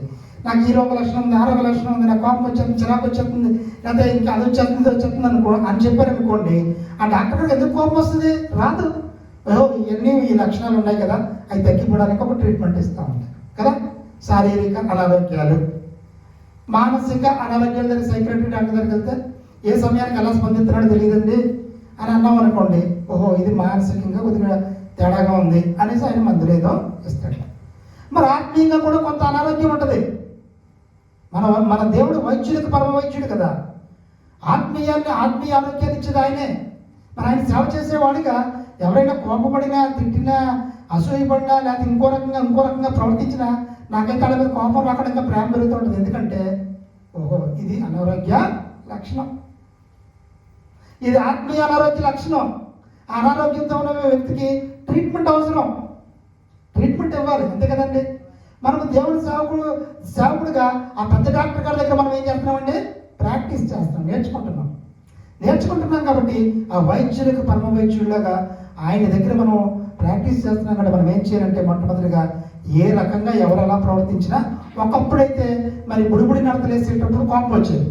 నాకు ఈ రోగ లక్షణం ఉంది, ఆ రోగ లక్షణం ఉంది, నాకు కోపం వచ్చేస్తుంది, చిరాకు వచ్చేస్తుంది, లేదా ఇంకా అది వచ్చేస్తుంది అని చెప్పారు అనుకోండి, ఆ డాక్టర్ గారికి ఎందుకు కోపం వస్తుంది? రాదు. ఓహో ఇవన్నీ ఈ లక్షణాలు ఉన్నాయి కదా, అవి తగ్గిపోవడానికి ఒక ట్రీట్మెంట్ ఇస్తూ ఉంటారు కదా. శారీరక అనారోగ్యాలు, మానసిక అనారోగ్యాల దగ్గర సైకాట్రిక్ డాక్టర్ దగ్గరికి వెళ్తే ఏ సమయానికి ఎలా స్పందిస్తున్నాడో తెలియదండి అని అన్నాం అనుకోండి, ఓహో ఇది మానసికంగా కొద్దిగా తేడాగా ఉంది అనేసి ఆయన మందులు ఏదో ఇస్తాడు. మరి ఆత్మీయంగా కూడా కొంత అనారోగ్యం ఉంటుంది. మన దేవుడు వైద్యుడికి పరమ వైద్యుడు కదా, ఆత్మీయ ఆరోగ్యాన్ని ఇచ్చేది ఆయనే. మరి ఆయన సేవ చేసేవాడిగా ఎవరైనా కోపపడినా, తిట్టినా, అసూయపడినా, లేకపోతే ఇంకో రకంగా ప్రవర్తించినా నాకైతే వాళ్ళ మీద కోపం రాకుండా ఇంకా ప్రేమ పెరుగుతూ ఉంటుంది. ఎందుకంటే ఓహో ఇది అనారోగ్య లక్షణం, ఇది ఆత్మీయ అనారోగ్య లక్షణం. అనారోగ్యంతో ఉన్న వ్యక్తికి ట్రీట్మెంట్ అవసరం, ట్రీట్మెంట్ ఇవ్వాలి, అంతే కదండి. మనము దేవుడి సేవకుడుగా ఆ పెద్ద డాక్టర్ గారి దగ్గర మనం ఏం చేస్తున్నామండి, ప్రాక్టీస్ చేస్తాం, నేర్చుకుంటున్నాం కాబట్టి ఆ వైద్యులకు పరమ వైద్యుడిలాగా ఆయన దగ్గర మనం ప్రాక్టీస్ చేస్తున్నాం. కాబట్టి మనం ఏం చేయాలంటే మొట్టమొదటిగా ఏ రకంగా ఎవరు ఎలా ప్రవర్తించినా, ఒకప్పుడైతే మరి బుడిబుడి నడతలేసేటప్పుడు కోపం వచ్చేది,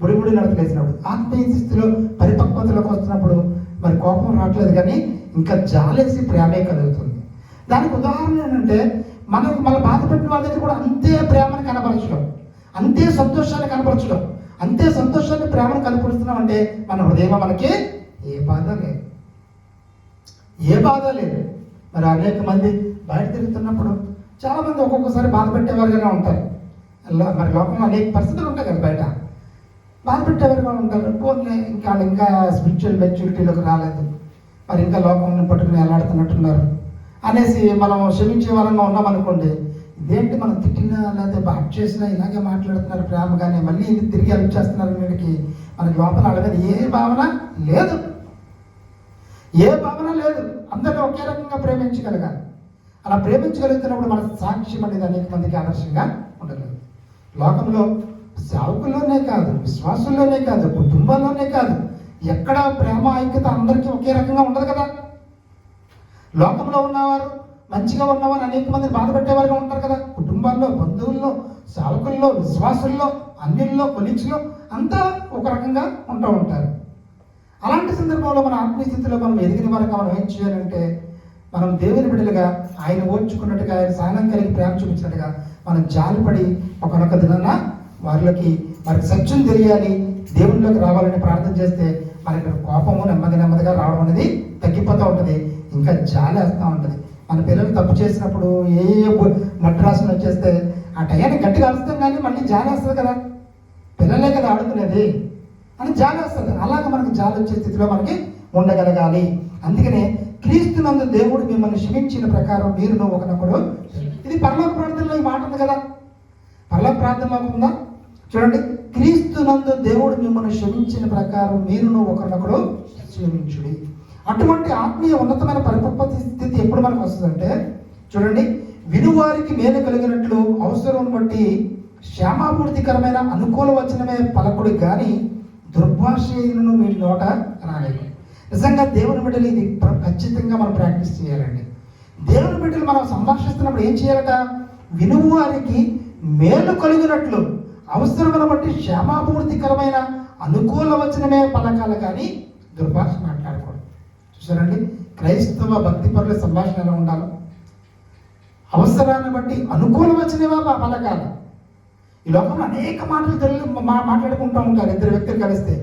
బుడిబుడి నడతలేసినప్పుడు ఆత్మీయ స్థితిలో పరిపక్వతలోకి వస్తున్నప్పుడు మరి కోపం రావట్లేదు, కానీ ఇంకా జాలేసి ప్రేమే కలుగుతుంది. దానికి ఉదాహరణ ఏంటంటే మన బాధపడిన వాళ్ళ దగ్గర కూడా అంతే ప్రేమను కనపరచడం, అంతే సంతోషాన్ని కనపరచడం, అంతే సంతోషాన్ని ప్రేమను కనపరుస్తున్నాం అంటే మన హృదయంలో మనకి ఏ బాధ లేదు. మరి అనేక మంది బయట తిరుగుతున్నప్పుడు చాలామంది ఒక్కొక్కసారి బాధ పెట్టేవారుగానే ఉంటారు. మరి లోకంలో అనేక పరిస్థితులు ఉంటాయి కదా, బయట బాధ పెట్టేవారుగా ఉంటారు. పోనీ ఇంకా స్పిరిచువల్ మెచ్యూరిటీలోకి రాలేదు, మరి ఇంకా లోకంలో పట్టుకుని ఎలాడుతున్నట్టున్నారు అనేసి మనం క్షమించే వాళ్ళంగా ఉన్నాం అనుకోండి, ఇదేంటి మనం తిట్టినా లేకపోతే బాధ చేసినా ఇలాగే మాట్లాడుతున్నారు ప్రేమగానే, మళ్ళీ ఇది తిరిగి హెల్ప్ చేస్తున్నారు వీడికి, మనకి లోపల వాళ్ళ మీద ఏ భావన లేదు. అందరినీ ఒకే రకంగా ప్రేమించగలగాలి. అలా ప్రేమించగలుగుతున్నప్పుడు మన సాక్ష్యం అనేది అనేక మందికి ఆదర్శంగా ఉండగలదు. లోకంలో సేవకుల్లోనే కాదు, విశ్వాసుల్లోనే కాదు, కుటుంబాల్లోనే కాదు, ఎక్కడ ప్రేమ ఐక్యత అందరికీ ఒకే రకంగా ఉండదు కదా. లోకంలో ఉన్నవారు, మంచిగా ఉన్నవారు అనేక మందిని బాధ పెట్టేవారుగా ఉంటారు కదా. కుటుంబాల్లో, బంధువుల్లో, సేవకుల్లో, విశ్వాసుల్లో, అన్యుల్లో, కొలీగ్స్లో అంతా ఒక రకంగా ఉంటూ ఉంటారు. అలాంటి సందర్భంలో మన ఆత్మీయ స్థితిలో మనం ఎదిగిన వరకు మనం ఏం చేయాలంటే, మనం దేవుని బిడ్డలుగా ఆయన ఓర్చుకున్నట్టుగా, ఆయన సహనం కలిగి ప్రేమ చూపించినట్టుగా మనం జాలిపడి ఒకనొక దినాన వారికి సత్యం తెలియాలి, దేవునిలోకి రావాలని ప్రార్థన చేస్తే మనకి కోపము నెమ్మదిగా రావడం అనేది తగ్గిపోతూ ఉంటుంది. ఇంకా జాలి వేస్తూ ఉంటుంది. మన పిల్లలు తప్పు చేసినప్పుడు ఏ మట్టి రాసులు వచ్చేస్తే ఆ టయాన్ని గట్టిగా అరుస్తాం, కానీ మళ్ళీ జాలి వేస్తుంది కదా, పిల్లలే కదా ఆడుకునేది అని జాలి వస్తుంది. అలాగ మనకు జాలి వచ్చే స్థితిలో మనకి ఉండగలగాలి. అందుకనే క్రీస్తునందు దేవుడు మిమ్మల్ని క్షమించిన ప్రకారం మీరు ఒకనొకడు, ఇది పరలోక ప్రార్థనలో ఈ మాట ఉంది కదా, పరలోక ప్రార్థనలో ఉందా చూడండి, క్రీస్తునందు దేవుడు మిమ్మల్ని క్షమించిన ప్రకారం మీరు ఒకరినొకడు క్షమించుడి. అటువంటి ఆత్మీయ ఉన్నతమైన పరిపక్వ స్థితి ఎప్పుడు మనకు వస్తుందంటే చూడండి, వినువారికి మేలు కలిగినట్లు అవసరం బట్టి క్షేమాపూర్తికరమైన అనుకూల వచనమే పలకుడు కానీ దుర్భాషను మీ నోట రాలేదు. నిజంగా దేవుని బిడ్డలు ఇది ఖచ్చితంగా మనం ప్రాక్టీస్ చేయాలండి. దేవుని బిడ్డలు మనం సంభాషిస్తున్నప్పుడు ఏం చేయాలట, వినువారికి మేలు కలిగినట్లు అవసరమును బట్టి క్షేమాపూర్తికరమైన అనుకూల వచనమే పలకాలి కానీ దుర్భాష మాట్లాడకూడదు. చూసారండి, క్రైస్తవ భక్తి పరుల సంభాషణ ఎలా ఉండాలి, అవసరాన్ని బట్టి అనుకూల వచనమే పలకాలి. ఈ లోకంలో అనేక మాటలు మాట్లాడుకుంటూ ఉంటారు ఇద్దరు వ్యక్తులు కలిస్తే,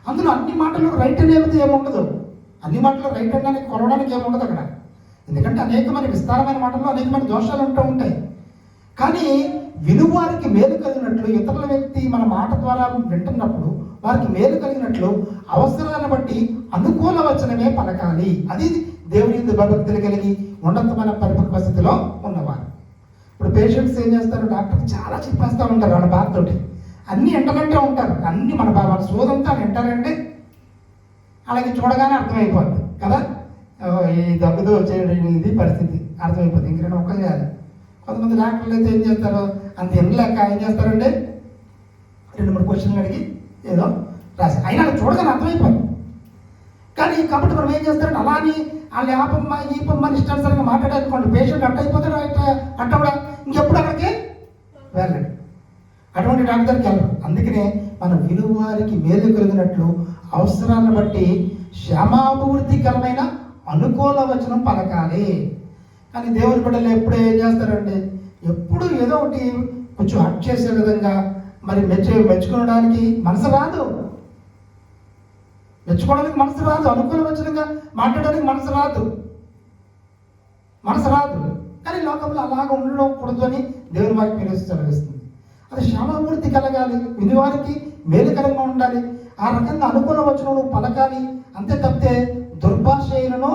అందులో అన్ని మాటలు రైట్ అనేది ఏముండదు, అన్ని మాటలు రైట్ అనడానికి కొలవడానికి ఏముండదు అక్కడ. ఎందుకంటే అనేకమైన విస్తారమైన మాటల్లో అనేకమైన దోషాలు ఉంటూ ఉంటాయి. కానీ వినువారికి మేలు కలిగినట్లు, ఇతరుల వ్యక్తి మన మాట ద్వారా వింటున్నప్పుడు వారికి మేలు కలిగినట్లు అవసరాన్ని బట్టి అనుకూల వచనమే పలకాలి. అది దేవుని యందు భక్తులు కలిగి ఉన్నతమైన పరిపక్వ స్థితిలో ఉన్నవారు. ఇప్పుడు పేషెంట్స్ ఏం చేస్తారు, డాక్టర్ చాలా చెప్పేస్తూ ఉంటారు వాళ్ళ బాధతోటి, అన్నీ ఎంటనంటే ఉంటారు, అన్నీ మన సోదంతా వింటారంటే అలాగే చూడగానే అర్థమైపోద్ది కదా, ఈ దగ్గుతో వచ్చే ఇది పరిస్థితి అర్థమైపోతుంది. ఇంక రెండు ఒక్కరు చేయాలి. కొంతమంది డాక్టర్లు అయితే ఏం చేస్తారు, అంత వినలేక ఏం చేస్తారంటే 2-3 క్వశ్చన్లు అడిగి ఏదో రాసి అయినా చూడగానే అర్థమైపోయింది. కానీ కాబట్టి మనం ఏం చేస్తారంటే అలా అని వాళ్ళు ఆపమ్మ ఈ పమ్మని ఇష్టానుసారంగా మాట్లాడాలనుకోండి, పేషెంట్ అట్ట అయిపోతాడు, అట్ట కూడా ఇంకెప్పుడు అక్కడికి వెళ్ళండి, అటువంటి డాక్టర్కి వెళ్ళరు. అందుకనే మన విలువారికి మేలు కలిగినట్లు అవసరాన్ని బట్టి క్షేమాభివృద్ధికరమైన అనుకూల వచనం పలకాలి. కానీ దేవుని బిడ్డలు ఎప్పుడు ఏం చేస్తారండి, ఎప్పుడు ఏదో ఒకటి కొంచెం హర్ట్ చేసే విధంగా మరి మెచ్చుకోవడానికి మనసు రాదు, మెచ్చుకోవడానికి మనసు రాదు, అనుకూల వచనంగా మాట్లాడడానికి మనసు రాదు. కానీ లోకంలో అలాగ ఉండకూడదు అని దేవుని వాక్యం సెలవిస్తుంది. అది క్షమామూర్తి కలగాలి, వినివారికి మేలుకరంగా ఉండాలి, ఆ రకంగా అనుకూల వచనం పలకాలి. అంతే తప్పితే దుర్భాషలను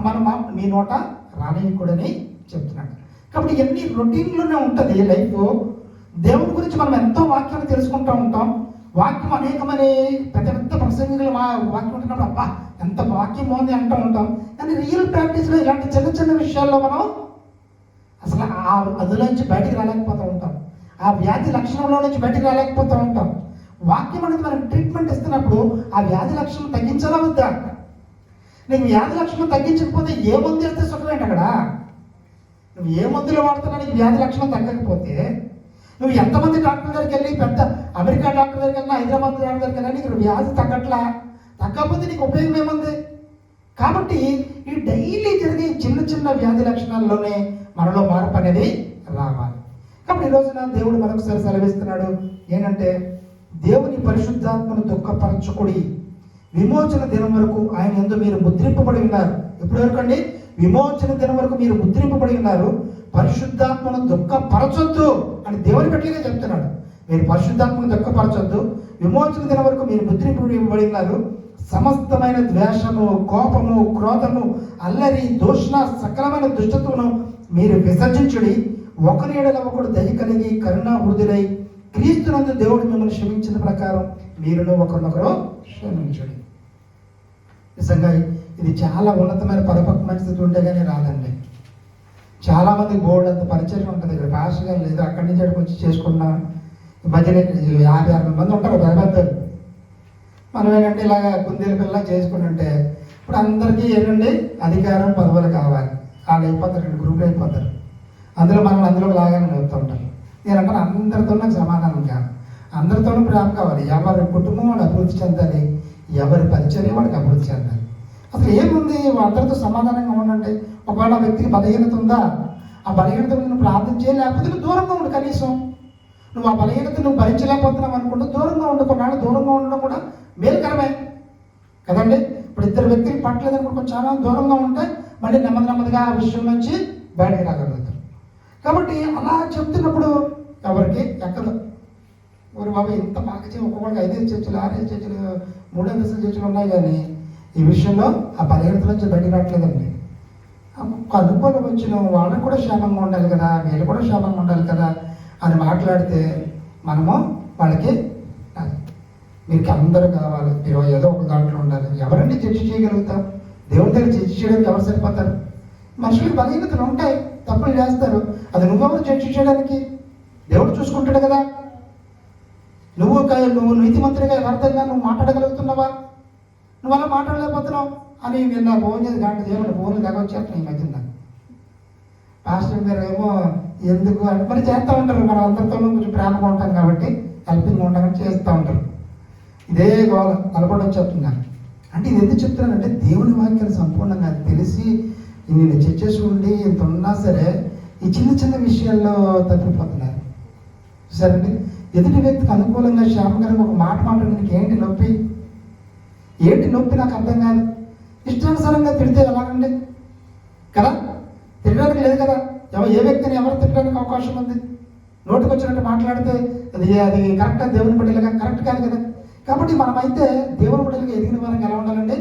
మనం మీ నోట రానియకూడని చెప్తున్నాడు. కాబట్టి ఎన్ని రొటీన్లోనే ఉంటుంది లైఫ్. దేవుని గురించి మనం ఎంతో వాక్యాన్ని తెలుసుకుంటూ ఉంటాం. వాక్యం అనేకమని పెద్ద పెద్ద ప్రసంగికులు వాక్యం ఉంటున్నప్పుడు అబ్బా ఎంత వాక్యం బాగుంది అంటూ ఉంటాం. కానీ రియల్ ప్రాక్టీస్లో ఇలాంటి చిన్న చిన్న విషయాల్లో మనం అసలు ఆ అందులోంచి బయటికి రాలేకపోతూ ఉంటాం, ఆ వ్యాధి లక్షణంలో నుంచి బయటికి రాలేకపోతూ ఉంటాం. వాక్యం అనేది మనకు ట్రీట్మెంట్ ఇస్తున్నప్పుడు ఆ వ్యాధి లక్షణం తగ్గించాలా వద్దా? నీకు వ్యాధి లక్షణం తగ్గించకపోతే ఏ మందు వేస్తే సుఖమేంటి? అక్కడ నువ్వు ఏ మందులు వాడుతున్నా నీకు వ్యాధి లక్షణం తగ్గకపోతే నువ్వు ఎంతమంది డాక్టర్ దగ్గరికి వెళ్ళి, పెద్ద అమెరికా డాక్టర్ దగ్గరికి వెళ్ళినా, హైదరాబాద్ డాక్టర్ దగ్గరికి వెళ్ళినా నీకు వ్యాధి తగ్గకపోతే నీకు ఉపయోగం ఏముంది? కాబట్టి ఈ డైలీ జరిగే చిన్న చిన్న వ్యాధి లక్షణాల్లోనే మనలో మార్పు అనేది రావాలి. కాబట్టి ఈ రోజున దేవుడు మరొకసారి సెలవిస్తున్నాడు ఏంటంటే, దేవుని పరిశుద్ధాత్మను దుఃఖపరచుకుడి, విమోచన దినం వరకు ఆయన యందు మీరు ముద్రింపబడి ఉన్నారు. ఎప్పటి వరకు అండి? విమోచన దినం వరకు మీరు ముద్రింపబడి ఉన్నారు. పరిశుద్ధాత్మను దుఃఖపరచొద్దు అని దేవుని గట్టిగా చెప్తున్నాడు. మీరు పరిశుద్ధాత్మను దుఃఖపరచొద్దు, విమోచన దినం వరకు మీరు ముద్రింపబడి ఉన్నారు. సమస్తమైన ద్వేషము, కోపము, క్రోధము, అల్లరి, దూషణ, సకలమైన దుష్టత్వను మీరు విసర్జించుడి. ఒకరి ఎడల ఒకడు దయ కలిగి కరుణా హృదయులై క్రీస్తునందు దేవుడు మిమ్మల్ని క్షమించిన ప్రకారం మీరును ఒకరినొకరు క్షమించుడి. నిజంగా ఇది చాలా ఉన్నతమైన పరిపక్వమైన స్థితి ఉంటే కానీ రాదండి. చాలామంది బోర్డు అంత పరిచయం ఉంటుంది, ఇక్కడ భాషగా లేదు, అక్కడి నుంచి అక్కడికి వచ్చి చేసుకున్న ఈ మధ్యన 50-60 మంది ఉంటారు పెద్దలు. మనం ఏంటంటే ఇలాగ కుందేలు పిల్ల చేసుకుంటుంటే ఇప్పుడు అందరికీ ఏంటండి అధికారం, పదవులు కావాలి. వాళ్ళు అయిపోతారు, 2 గ్రూపులు అయిపోతారు. అందులో లాగానే నవ్వుతూ ఉంటారు. నేనంటే అందరితో నాకు సమాధానం కాదు, అందరితోనూ ప్రేమ కావాలి. ఎవరి కుటుంబం వాడు అభివృద్ధి చెందాలి, ఎవరి పరిచర్య వాడికి అభివృద్ధి చెందాలి. అసలు ఏముంది అందరితో సమాధానంగా ఉండండి. ఒకవేళ ఆ వ్యక్తికి బలహీనత ఉందా, ఆ బలహీనత నువ్వు ప్రార్థన చేయాలి, లేకపోతే నువ్వు దూరంగా ఉండు. కనీసం నువ్వు ఆ బలహీనత నువ్వు భరించలేకపోతున్నావు అనుకుంటూ దూరంగా ఉండుకున్నాడు. దూరంగా ఉండడం కూడా మేలుకరమే కదండి. ఇప్పుడు 2 వ్యక్తులు పట్టలేదు అనుకుంటే చాలా దూరంగా ఉంటే మళ్ళీ నెమ్మదిగా ఆ విషయం నుంచి బయటకు రాగలుగుతాం. కాబట్టి అలా చెప్తున్నప్పుడు ఎవరికి ఎక్కదు. ఊరు బాబు ఇంత బాగా ఒక్కొక్కరికి 5 చర్చలు, 6 చర్చలు, 3 చర్చలు ఉన్నాయి, కానీ ఈ విషయంలో ఆ బలహీనత నుంచి బయటకు రావట్లేదండి. అనుకోని వచ్చిన వాళ్ళని కూడా క్షేమంగా ఉండాలి కదా, వీళ్ళు కూడా క్షేమంగా ఉండాలి కదా అని మాట్లాడితే మనము వాళ్ళకి మీకు అందరూ కావాలి, మీరు ఏదో ఒక దాంట్లో ఉండాలి. ఎవరండి జడ్జి చేయగలుగుతాం? దేవుడి దగ్గర జడ్జి చేయడానికి ఎవరు సరిపోతారు? మనుషులకు బలహీనతలు ఉంటాయి, తప్పులు చేస్తారు. అది నువ్వెవరు జడ్జి చేయడానికి? దేవుడు చూసుకుంటాడు కదా. నువ్వు నీతిమంతుడిగా యథార్థంగా నువ్వు మాట్లాడగలుగుతున్నావా? నువ్వు అలా మాట్లాడలేకపోతున్నావు అని నిన్న ఫోన్ చేసి గంట దేవుడు ఫోన్లు దగ్గర ఈ మధ్యన పాస్టర్ గారు ఏమో ఎందుకు అంటే మరి చేస్తూ ఉంటారు. మనం అందరితోనూ కొంచెం ప్రేమగా ఉంటాం కాబట్టి, హెల్పింగ్గా ఉంటాం కాబట్టి చేస్తూ ఉంటారు. ఇదే గోల అలపడం చెప్తున్నాను. అంటే ఇది ఎందుకు చెప్తున్నానంటే, దేవుని వాక్యాలు సంపూర్ణంగా తెలిసి నేను చర్చేసి ఉండి ఇంత ఉన్నా సరే ఈ చిన్న చిన్న విషయాల్లో తప్పిపోతున్నారు. సరే, ఎదుటి వ్యక్తికి అనుకూలంగా క్షేమకరంగా ఒక మాట మాట్లాడడానికి ఏంటి నొప్పి? నాకు అర్థం కాదు. ఇష్టానుసారంగా తిడితే ఎలాగండి కదా? తిట్టడానికి లేదు కదా. ఏ వ్యక్తిని ఎవరు తిట్టడానికి అవకాశం ఉంది? నోటికి వచ్చినట్టు మాట్లాడితే అది కరెక్ట్గా దేవుని బిడ్డలుగా కరెక్ట్ కాదు కదా. కాబట్టి మనమైతే దేవుని బిడ్డలుగా ఎదిగిన వారికి ఎలా ఉండాలండి?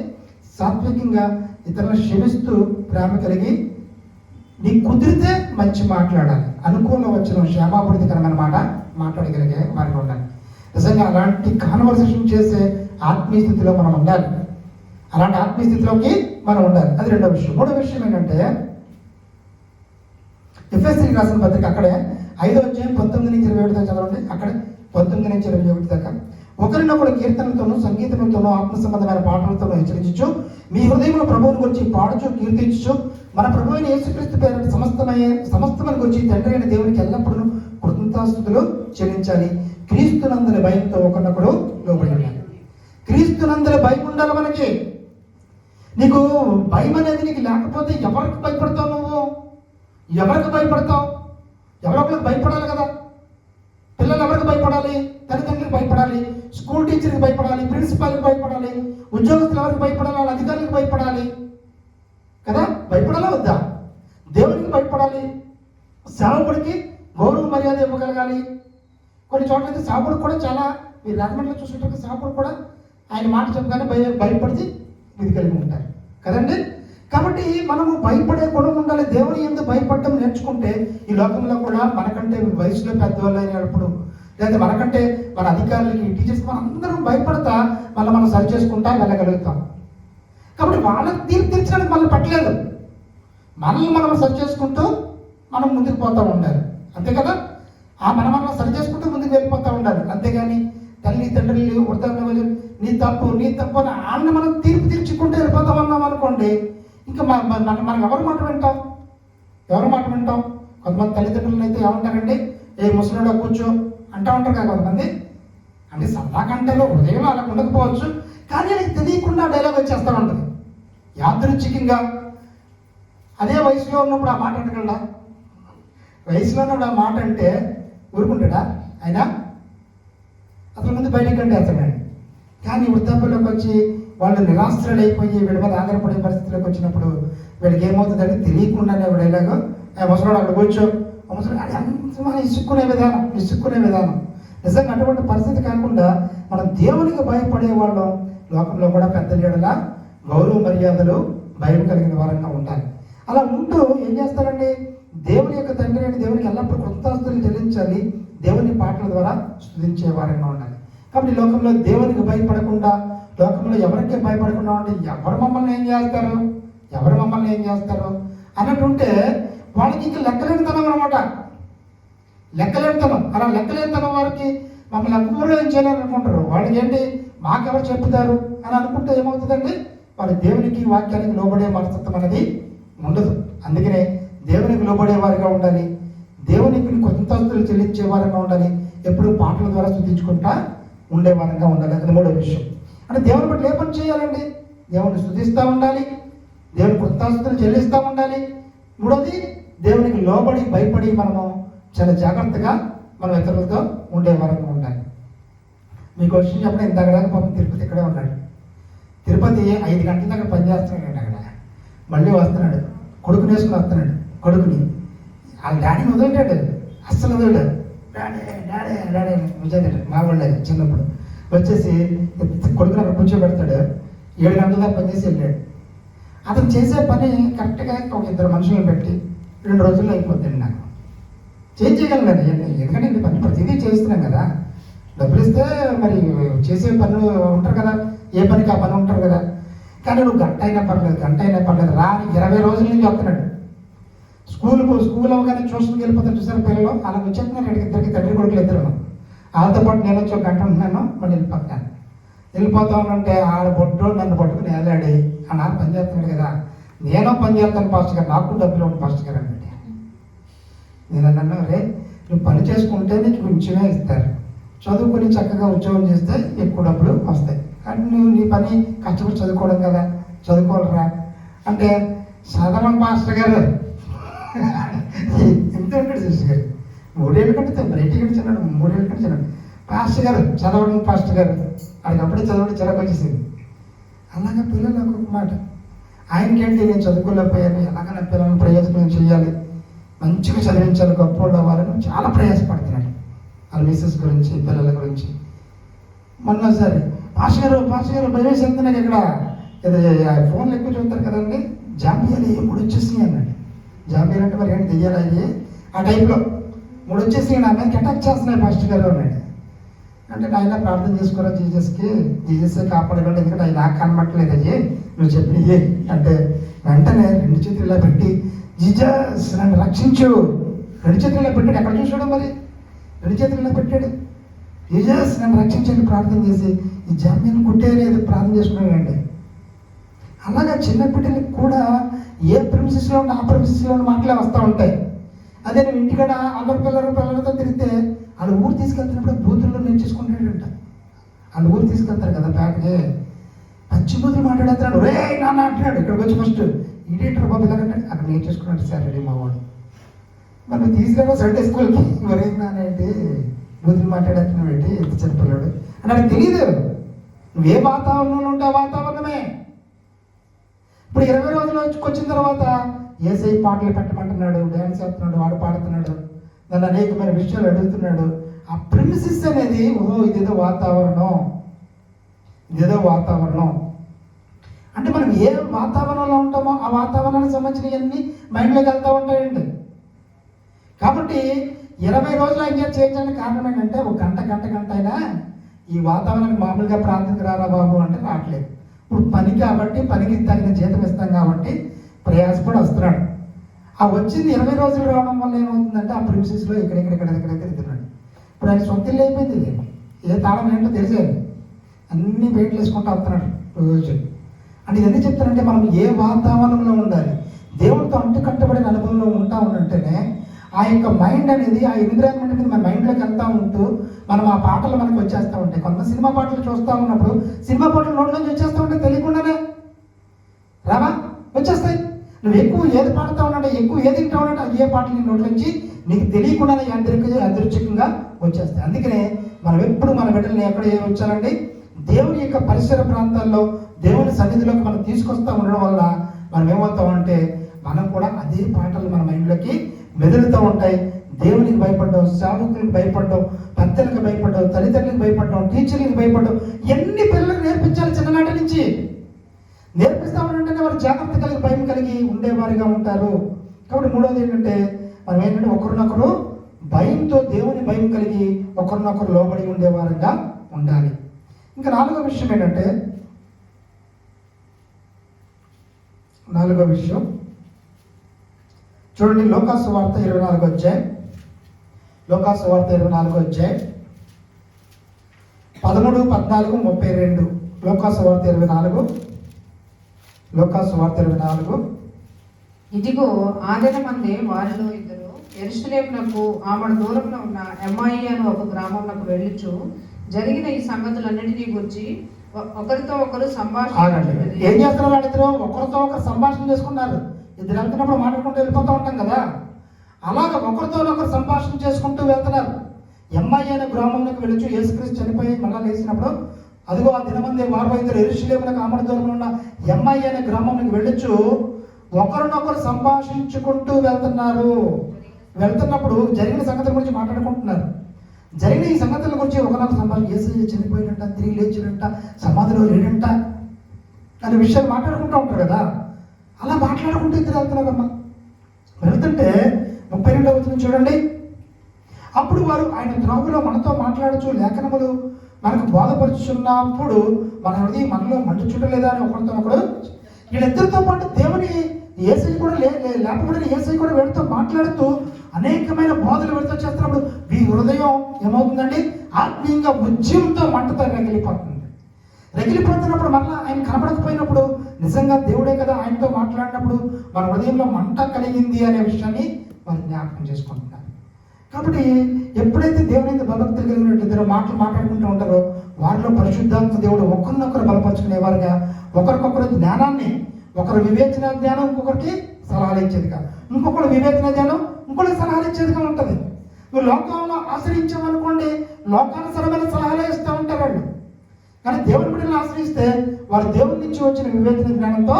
సాత్వికంగా ఇతరులను క్షమిస్తూ ప్రేమ కలిగి, నీకు కుదిరితే మంచి మాట్లాడాలి, అనుకూలంగా వచ్చిన క్షేమాభివృద్ధికరమైన మాట మాట్లాడగలిగే వారికి ఉండాలి. నిజంగా అలాంటి కాన్వర్సేషన్ చేసే ఆత్మీయ స్థితిలో మనం ఉండాలి. అలాంటి ఆత్మీయ స్థితిలోకి మనం ఉండాలి. అది 2వ విషయం. 3వ విషయం ఏంటంటే, ఎఫెసీయులకు రాసిన పత్రిక అక్కడే 5వ అధ్యాయం 19 నుంచి 27 దాకా చదవండి. అక్కడే 19 నుంచి 21 దాకా. ఒకరినొకరు కీర్తనలతోనూ సంగీతంతోనూ ఆత్మ సంబంధమైన పాటలతోనూ హెచ్చరించు, మీ హృదయంలో ప్రభువుని గురించి పాడుచు కీర్తించు, మన ప్రభు అయిన యేసుక్రీస్తు పేరిట సమస్తమైన గురించి తండ్రి అయిన దేవునికి ఎల్లప్పుడూ కృతజ్ఞతాస్తుతులు చెల్లించాలి. క్రీస్తునందరి భయంతో ఒకరినొకడు లోబడి ఉండాలి. క్రీస్తునందరి భయం ఉండాలి మనకి. నీకు భయం అనేది నీకు లేకపోతే ఎవరికి భయపడతావు నువ్వు? ఎవరికి భయపడతావు? ఎవరొకరికి భయపడాలి కదా. పిల్లలు ఎవరికి భయపడాలి? తల్లిదండ్రులకు భయపడాలి, స్కూల్ టీచర్కి భయపడాలి, ప్రిన్సిపాల్కి భయపడాలి, ఉద్యోగస్తులు ఎవరికి భయపడాలి? వాళ్ళ అధికారులకు భయపడాలి కదా. భయపడాలా వద్దా? దేవునికి భయపడాలి, సేవకుడికి గౌరవ మర్యాద ఇవ్వగలగాలి. కొన్ని చోట్ల అయితే సేవకుడికి కూడా చాలా, మీరు రాజమండ్రిలో చూసినట్టు సేవకుడు కూడా ఆయన మాట చెప్పగానే భయపడి ఇది కలిగి ఉంటారు కదండి. కాబట్టి మనము భయపడే గుణం ఉండాలి. దేవుని ఎందుకు భయపడటం నేర్చుకుంటే ఈ లోకంలో కూడా మనకంటే వయసులో పెద్దవాళ్ళు అయినప్పుడు, లేదా మనకంటే మన అధికారులకి, టీచర్స్, మనం అందరం భయపడతా మనం సరి చేసుకుంటా వెళ్ళగలుగుతాం. కాబట్టి వాళ్ళకి తీర్చడానికి మనల్ని పట్టలేదు, మనల్ని మనం సరి చేసుకుంటూ మనం ముందుకు పోతూ ఉండాలి, అంతే కదా. మనం సరి చేసుకుంటూ ముందుకు వెళ్ళిపోతూ ఉండాలి. అంతేగాని తల్లి తండ్రులు వృద్ధాప్యం నీ తప్పు అని ఆన్న మనం తీర్చుకుంటూ వెళ్ళిపోతాం అన్నాం అనుకోండి, ఇంకా మనం ఎవరి మాట వింటాం? కొంతమంది తల్లిదండ్రులను అయితే ఏమంటారండి, ఏ ముసలిలో కూర్చో అంటూ ఉంటారు కదా కొంతమంది. అంటే సభాకంటలో హృదయం అలా ఉండకపోవచ్చు, కానీ నీకు తెలియకుండా డైలాగ్ వచ్చేస్తూ ఉంటుంది యాదృచ్ఛికంగా. అదే వయసులో ఉన్నప్పుడు ఆ మాట అంటగలడా? వయసులో ఉన్నప్పుడు ఆ మాట అంటే ఊరుకుంటాడా ఆయన? అసలు ముందు బయటకు కంటేస్తాడండి. కానీ వృద్ధాప్యంలోకి వచ్చి వాళ్ళు నిరాశ్రయులు అయిపోయి వీడి మీద ఆధారపడే పరిస్థితిలోకి వచ్చినప్పుడు వీడికి ఏమవుతుందని తెలియకుండానే డైలాగు, ముసలాడు అక్కడ కూర్చో, ముసలాడు అంత ఇసుక్కునే విధానం. నిజంగా అటువంటి పరిస్థితి కాకుండా మనం దేవునికి భయపడే వాళ్ళం లోకంలో కూడా పెద్ద లీడలా గౌరవ మర్యాదలు భయం కలిగిన వారంగా ఉండాలి. అలా ఉంటూ ఏం చేస్తారండి, దేవుని యొక్క తండ్రి అని దేవునికి ఎల్లప్పుడూ కృతజ్ఞతలు చెల్లించాలి, దేవుని పాటల ద్వారా స్తుతించే వారంగా ఉండాలి. కాబట్టి లోకంలో దేవునికి భయపడకుండా, లోకంలో ఎవరికే భయపడకుండా ఉంటే ఎవరు మమ్మల్ని ఏం చేస్తారు అన్నట్టుంటే వాళ్ళకి ఇంకా లెక్కలేనితనం అనమాట. లెక్కలేనితనం. అలా లెక్కలేనితనం వారికి మమ్మల్ని ఎవ్వరూ ఏం చేయాలనుకుంటారు. వాళ్ళకి ఏంటి, మాకెవరు చెప్తారు అని అనుకుంటే ఏమవుతుందండి, వాళ్ళు దేవునికి వాక్యానికి లోబడే మనస్తత్వం అనేది ఉండదు. అందుకనే దేవునికి లోబడే వారిగా ఉండాలి, దేవునికి కృతజ్ఞతలు చెల్లించే వారంగా ఉండాలి, ఎప్పుడు పాటల ద్వారా స్తుతించుకుంటా ఉండేవారంగా ఉండాలి. అది మూడో విషయం. అంటే దేవుని బట్టి ఏ పని చేయాలండి? దేవుని స్తుతిస్తూ ఉండాలి, దేవుని కృతజ్ఞతలు చెల్లిస్తూ ఉండాలి. మూడోది, దేవునికి లోబడి భయపడి మనము చాలా జాగ్రత్తగా మనం ఇతరులతో ఉండేవారంగా ఉండాలి. మీకు విషయం చెప్పడం ఇంత దాకా పాపం తిరుపతి ఇక్కడే ఉన్నాడు. తిరుపతి 5 గంటల దాకా పనిచేస్తున్నాడు అక్కడ, మళ్ళీ వస్తున్నాడు, కొడుకుని వేసుకుని వస్తున్నాడు. కొడుకుని వాళ్ళ డాడీని వదిలేటాడు, అస్సలు వదిలేడు. డాడీ విజయ్ మా వాళ్ళే చిన్నప్పుడు వచ్చేసి కొడుకుని అక్కడ కూర్చోబెడతాడు. 7 గంటల దాకా పనిచేసి వెళ్ళాడు. అతను చేసే పని కరెక్ట్గా ఒక 2 మనుషులను పెట్టి 2 రోజుల్లో అయిపోతుంది. నాకు చేయగలను కదా, ఎందుకంటే ఇంటి పని ప్రతిదీ చేస్తున్నాం కదా. డబ్బులు ఇస్తే మరి చేసే పనులు ఉంటారు కదా, ఏ పనికి ఆ పని ఉంటారు కదా. కానీ నువ్వు గంట అయినా పర్లేదు రాని 20 రోజుల నుంచి వస్తున్నాడు. స్కూల్ అవగానే ట్యూషన్కి వెళ్ళిపోతారు చూసారు పిల్లలు, అలా వచ్చేస్తున్నారు. ఇద్దరికి తండ్రి కొడుకులు ఇద్దరు. వాళ్ళతో పాటు నేను వచ్చి 1 గంట ఉంటున్నాను, మళ్ళీ వెళ్ళిపోతా ఉన్నంటే ఆడ బొడ్డు నన్ను పట్టుకుని వెళ్ళాడి. ఆ నాన్న పని చేస్తున్నాడు కదా, నేను పని చేస్తాను పాస్టర్ గారు, నాకు డబ్బులు ఉంది పాస్టర్ గారు అంటే. నేను అన్నాను, రే నువ్వు పని చేసుకుంటే నీకు కొంచెమే ఇస్తారు, చదువుకొని చక్కగా ఉద్యోగం చేస్తే ఎక్కువ డబ్బులు వస్తాయి. కానీ నువ్వు నీ పని కష్టపడి చదువుకోవడం కదా, చదువుకోవాలరా అంటే చదవని పాస్టర్ గారు ఎంత ఉంటాడు సిస్టర్ గారు, 3 ఏళ్ళ కంటే బయటికి చిన్నాడు, 3 ఏళ్ళ కంటే చిన్నాడు. పాస్టర్ గారు చదవడం పాస్టర్ గారు ఆయనకి అప్పుడే చదవడం చిరాకు వచ్చేసింది. అలాగే పిల్లలు ఒక్కొక్క మాట, ఆయనకేంటి నేను చదువుకోలేకపోయాను, ఎలాగైనా పిల్లలను ప్రయోజనం చేయాలి, మంచిగా చదివించాలి, గొప్ప అవ్వాలని చాలా ప్రయాసపడుతున్నాడు వాళ్ళ మిస్సెస్ గురించి, పిల్లల గురించి. మొన్న సరే పాస్టర్ గారు భయం వేసి వెళ్తున్నాడు. ఇక్కడ ఫోన్లు ఎక్కువ చూస్తారు కదండి, జాంబియాలు 3 వచ్చేసినాయి అన్నాడు. జాంబియాలు అంటే మరి ఏంటి దెయ్యాలి అయ్యి ఆ టైప్లో 3 వచ్చేసినాయి, నా మీద అటాక్ చేస్తున్నాయి పాస్టర్ గారు అన్నాడు. అంటే నాయన ప్రార్థన చేసుకోరా జీసస్సే కాపాడగలడు, ఎందుకంటే ఆయన నాకు కనబట్టలేదు అయ్యి నువ్వు చెప్పినవి అంటే. వెంటనే 2 చేతులు ఇలా పెట్టి జీసస్ నన్ను రక్షించు, 2 చేతులు ఇలా పెట్టాడు. ఎక్కడ చూసాడు మరి, 2 చేతులు ఇలా పెట్టాడు. జీసస్ నన్ను రక్షించండి ప్రార్థన చేసి ఈ జామ్యాన్ని కుట్టేయలేదు ప్రార్థన చేసుకున్నాడండి. అలాగా చిన్న బిడ్డలకు కూడా ఏ ప్రిమిసెస్లో ఉన్న ఆ ప్రిమిసెస్లో ఉన్న మాటలే వస్తూ ఉంటాయి. అదే నువ్వు ఇంటికాడ అందరు పిల్లలతో తిరిగితే వాళ్ళు ఊరు తీసుకెళ్తున్నప్పుడు బూతుల్లో నేర్చేసుకుంటాడంట. వాళ్ళు ఊరు తీసుకెళ్తారు కదా, పచ్చిబూతులు మాట్లాడుతున్నాడు, రే నాన్న అంటున్నాడు. ఇక్కడికి వచ్చి ఫస్ట్ ఈడేటర్ బాబు ఇలాగంటే అక్కడ నేర్చేసుకున్నాడు సాటర్డే మా వాడు. మనం తీసుకురా సండే స్కూల్కి, మరేం నానేంటి బూతులు మాట్లాడుతున్నాడు ఏంటి, ఎంత చిన్నపిల్లాడు అని నాకు తెలియదు. నువ్వే వాతావరణంలో ఉంటే ఆ వాతావరణమే. ఇప్పుడు 20 రోజులు వచ్చిన తర్వాత ఏసై పాటలు పెట్టమంటున్నాడు, డ్యాన్స్ చేస్తున్నాడు, వాడు పాడుతున్నాడు, నన్ను అనేకమైన విషయాలు అడుగుతున్నాడు. ఆ ప్రిమిసిస్ అనేది ఓహో ఇదేదో వాతావరణం, ఇదేదో వాతావరణం అంటే మనం ఏ వాతావరణంలో ఉంటామో ఆ వాతావరణానికి సంబంధించినవన్నీ మైండ్లోకి వెళ్తూ ఉంటాయండి. కాబట్టి 20 రోజులు ఆయన చేయడానికి కారణం ఏంటంటే ఒక గంట అయినా ఈ వాతావరణానికి మామూలుగా ప్రార్థనకు రారా బాబు అంటే రావట్లేదు. ఇప్పుడు పని కాబట్టి పనికి తగిన జీతం ఇస్తాం కాబట్టి ప్రయాసపడి వస్తున్నాడు. ఆ వచ్చింది 20 రోజులు రావడం వల్ల ఏమవుతుందంటే ఆ ప్రిన్సెస్లో ఇక్కడ తిరుగుతున్నాడు. ఇప్పుడు ఆయన సొంత ఇల్లు అయిపోయింది. ఏ తాళం ఏంటో తెలిసేది, అన్ని పెయింట్లు వేసుకుంటూ వస్తున్నాడు రోజు. అంటే ఎందుకు చెప్తానంటే మనం ఏ వాతావరణంలో ఉండాలి, దేవుడితో అంటుకట్టబడిన అనుభవంలో ఉంటా ఉంటేనే ఆ యొక్క మైండ్ అనేది ఆ ఎన్విరాన్మెంట్ మీద మన మైండ్లోకి వెళ్తూ ఉంటూ మనం ఆ పాటలు మనకు వచ్చేస్తూ ఉంటాయి. కొంత సినిమా పాటలు చూస్తూ ఉన్నప్పుడు సినిమా పాటలు నోట్లోంచి వచ్చేస్తూ ఉంటాయి, తెలియకుండానే రావా వచ్చేస్తాయి. నువ్వు ఎక్కువ ఏది పాడుతూ ఉన్నాడు, ఎక్కువ ఏది తింటా ఉన్నాడు, ఏ పాటలు నీ నోట్లోంచి నీకు తెలియకుండానే యాదృచ్ఛికంగా వచ్చేస్తాయి. అందుకనే మనం ఎప్పుడు మన బిడ్డల్ని ఎక్కడ ఏమి వచ్చారండి, దేవుని యొక్క పరిసర ప్రాంతాల్లో దేవుని సన్నిధిలోకి మనం తీసుకొస్తూ ఉండడం వల్ల మనం ఏమవుతామంటే మనం కూడా అదే పాటలు మన మైండ్లోకి మెదులుతూ ఉంటాయి. దేవునికి భయపడ్డాం, సేవకులకు భయపడ్డాం, పెద్దలకు భయపడ్డాం, తల్లిదండ్రులకు భయపడ్డాం, టీచర్లకు భయపడ్డాం. ఎన్ని పిల్లలకు నేర్పించాలి చిన్ననాటి నుంచి. నేర్పిస్తామంటేనే వారు జాగ్రత్త కలిగి భయం కలిగి ఉండేవారిగా ఉంటారు. కాబట్టి మూడోది ఏంటంటే మనం ఏంటంటే ఒకరినొకరు భయంతో దేవుని భయం కలిగి ఒకరినొకరు లోబడి ఉండేవారుగా ఉండాలి. ఇంకా నాలుగో విషయం చూడండి, లోకాసు వార్త 24 అధ్యాయం, లోకాసు వార్త 24 అధ్యాయం 13, 14, 32. లోకాసు వార్త 24. ఇదిగో ఆదిన మంది వారిలో ఇద్దరు యెరూషలేమునకు ఆమడ దూరంలో ఉన్న ఎమ్మాయి అని ఒక గ్రామంలోకి వెళ్ళుచు జరిగిన ఈ సంగతులన్నిటినీ గురించి ఒకరితో ఒకరు సంభాషణ. ఏం చేస్తున్నారు వాళ్ళిద్దరు? ఒకరితో ఒకరు సంభాషణ చేసుకున్నారు. ఇద్దరు వెళ్తున్నప్పుడు మాట్లాడుకుంటూ వెళ్ళిపోతూ ఉంటాం కదా, అలాగ ఒకరితో ఒకరు సంభాషణ చేసుకుంటూ వెళ్తున్నారు. ఎమ్మాయి అనే గ్రామంలోకి వెళ్ళొచ్చు. యేసుక్రీస్తు చనిపోయి మళ్ళా లేచినప్పుడు అదిగో ఆ దినమంది వారు ఇద్దరు యెరూషలేమునకు ఆమడ దూరంలో ఉన్న ఎమ్మాయి అనే గ్రామంలోకి వెళ్ళొచ్చు ఒకరినొకరు సంభాషించుకుంటూ వెళ్తున్నప్పుడు జరిగిన సంగతుల గురించి మాట్లాడుకుంటున్నారు. జరిగిన ఈ సంగతుల గురించి ఒకరినొకరు సంభాషణ, యేసయ్య చనిపోయినట్ట, తిరిగి లేచినట్ట, సమాధిలో లేడంట అనే విషయాలు మాట్లాడుకుంటూ ఉంటారు కదా. అలా మాట్లాడుకుంటూ ఇద్దరు వెళ్తున్నారమ్మా. వెళ్తుంటే 32వ వచనం చూడండి, అప్పుడు వారు ఆయన త్రోవలో మనతో మాట్లాడుచు లేఖనములు మనకు బోధపరుచున్నప్పుడు మన హృదయం మనలో మండుచుటలేదా అని ఒకరితో ఒకడు. వీళ్ళిద్దరితో పాటు దేవుని యేసయ్య కూడా లేపబడిన యేసయ్య కూడా వీళ్ళతో మాట్లాడుతూ అనేకమైన బోధలు వీళ్ళతో చేస్తున్నప్పుడు మీ హృదయం ఏమవుతుందండి, ఆత్మీయంగా ఉద్యమంతో మంటతో రగిలిపోతున్నప్పుడు మళ్ళీ ఆయన కనపడకపోయినప్పుడు నిజంగా దేవుడే కదా ఆయనతో మాట్లాడినప్పుడు మన హృదయంలో మంట కలిగింది అనే విషయాన్ని వారు జ్ఞాపకం చేసుకుంటున్నారు. కాబట్టి ఎప్పుడైతే దేవుని భక్తులు కలిగినట్టు ఇద్దరు మాట్లాడుకుంటూ ఉంటారో వారిలో పరిశుద్ధాత్మ దేవుడు ఒకరినొకరు బలపరుచుకునేవారుగా, ఒకరికొకరు జ్ఞానాన్ని, ఒకరు వివేచన జ్ఞానం ఇంకొకరికి సలహాలు ఇచ్చేదిగా, ఇంకొకరు వివేచన జ్ఞానం ఇంకొకరికి సలహాలు ఇచ్చేదిగా ఉంటుంది. నువ్వు లోకంలో ఆశ్రయించామనుకోండి లోకానుసరమైన సలహాలు ఇస్తూ ఉంటారు వాళ్ళు. కానీ దేవుని బిడ్డలను ఆశ్రయిస్తే వారు దేవుడి నుంచి వచ్చిన వివేచన జ్ఞానంతో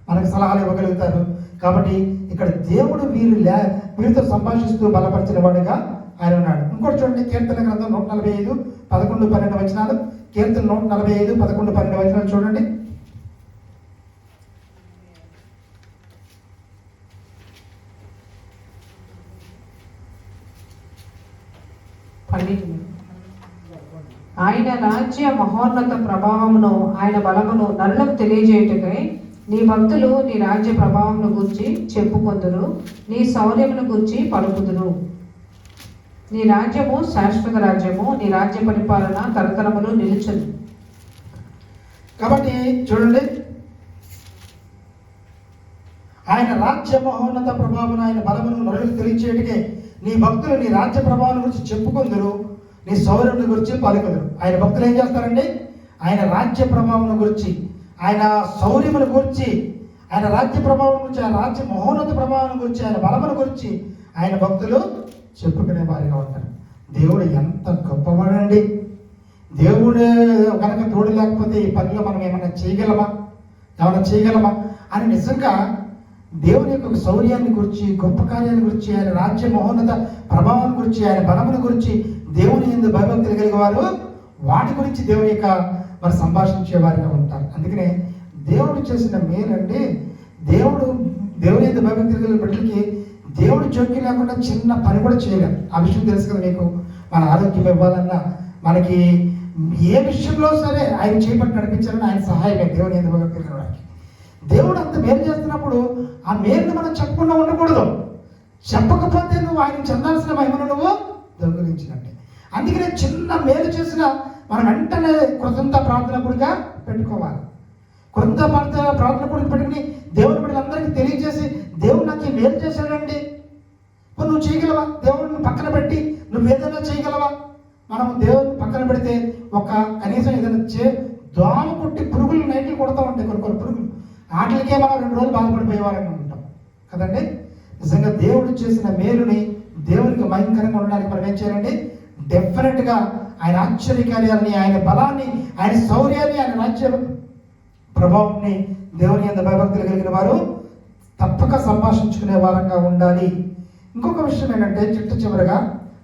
మనకు సలహాలు ఇవ్వగలుగుతారు. కాబట్టి ఇక్కడ దేవుడు వీరితో సంభాషిస్తూ బలపరిచిన వాడుగా ఆయన ఉన్నాడు. ఇంకోటి చూడండి, కీర్తన గ్రంథం 145, 11, 12 వచనాలు. కీర్తన 145, 11, 12 వచనాలు చూడండి. ఆయన రాజ్య మహోన్నత ప్రభావమును ఆయన బలమును నరులకు తెలియజేయుటకై నీ భక్తులు నీ రాజ్య ప్రభావమును గురించి చెప్పుకొందురు, నీ శౌర్యమును గురించి పలుకుదురు. నీ రాజ్యము శాశ్వత రాజ్యము, నీ రాజ్య పరిపాలన తరతరములు నిలుచును. కాబట్టి చూడండి, ఆయన రాజ్య మహోన్నత ప్రభావమును ఆయన బలమును నరులకు తెలియజేయుటకై నీ భక్తులు నీ రాజ్య ప్రభావం గురించి చెప్పుకొందురు, నీ శౌర్యం గురించి పలుకుదురు. ఆయన భక్తులు ఏం చేస్తారండి? ఆయన రాజ్య ప్రభావం గురించి, ఆయన శౌర్యమును గురించి, ఆయన రాజ్య ప్రభావం గురించి, ఆయన రాజ్య మహోన్నత ప్రభావం గురించి, ఆయన బలమును గురించి ఆయన భక్తులు చెప్పుకునే వారిగా ఉంటారు. దేవుడు ఎంత గొప్పవాడండి! దేవుడు కనుక తోడు లేకపోతే ఈ పనిలో మనం ఏమైనా చేయగలమా అని నిజంగా దేవుని యొక్క శౌర్యాన్ని గురించి, గొప్ప కార్యాన్ని గురించి, ఆయన రాజ్య మహోన్నత ప్రభావం గురించి, ఆయన బలమును గురించి దేవుని యందు భయభక్తులు కలిగే వారు వాటి గురించి దేవుని యొక్క మరి సంభాషించే వారిగా ఉంటారు. అందుకనే దేవుడు చేసిన మేలండి, దేవుని యందు భయభక్తులు కలిగిన బిడ్డలకి దేవుడు జోక్యం లేకుండా చిన్న పని కూడా చేయలేం. ఆ విషయం తెలుసు కదా మీకు. మన ఆరోగ్యం ఇవ్వాలన్నా, మనకి ఏ విషయంలో సరే ఆయన చేపట్టి నడిపించాలని ఆయన సహాయమే దేవుని యందు భయభక్తులు కలగడానికి. దేవుడు అంత మేలు చేస్తున్నప్పుడు ఆ మేలుని మనం చెప్పకుండా ఉండకూడదు. చెప్పకపోతే నువ్వు ఆయన చెందాల్సిన మహిమను నువ్వు దొంగిలించినట్టే. అందుకనే చిన్న మేలు చేసిన మనం వెంటనే కృతజ్ఞత ప్రార్థన గుడిగా పెట్టుకోవాలి. కృతజ్ఞత ప్రార్థన గుడికి పెట్టుకుని దేవుని బిడ్డలందరికీ తెలియజేసి, దేవుడు నాకు ఈ మేలు చేశాడండి, నువ్వు చేయగలవా? దేవుడిని పక్కన పెట్టి నువ్వు ఏదైనా చేయగలవా? మనం దేవుడిని పక్కన పెడితే ఒక కనీసం ఏదైనా దోమ కొట్టి పురుగులు నైట్లు కొడతా ఉంటాయి, కొన్ని పురుగులు. వాటికే మనం 2 రోజులు బాధపడిపోయేవారని ఉంటాం కదండి. నిజంగా దేవుడు చేసిన మేలుని దేవునికి భయంకరంగా ఉండడానికి మనం ఏం చేయాలండి? డెఫినెట్గా ఆయన ఆశ్చర్యకార్యాలని, ఆయన బలాన్ని, ఆయన శౌర్యాన్ని, ఆయన రాజ్య ప్రభావాన్ని దేవుని యందు భయభక్తులు కలిగిన వారు తప్పక సంభాషించుకునే వారంగా ఉండాలి. ఇంకొక విషయం ఏంటంటే, చివరగా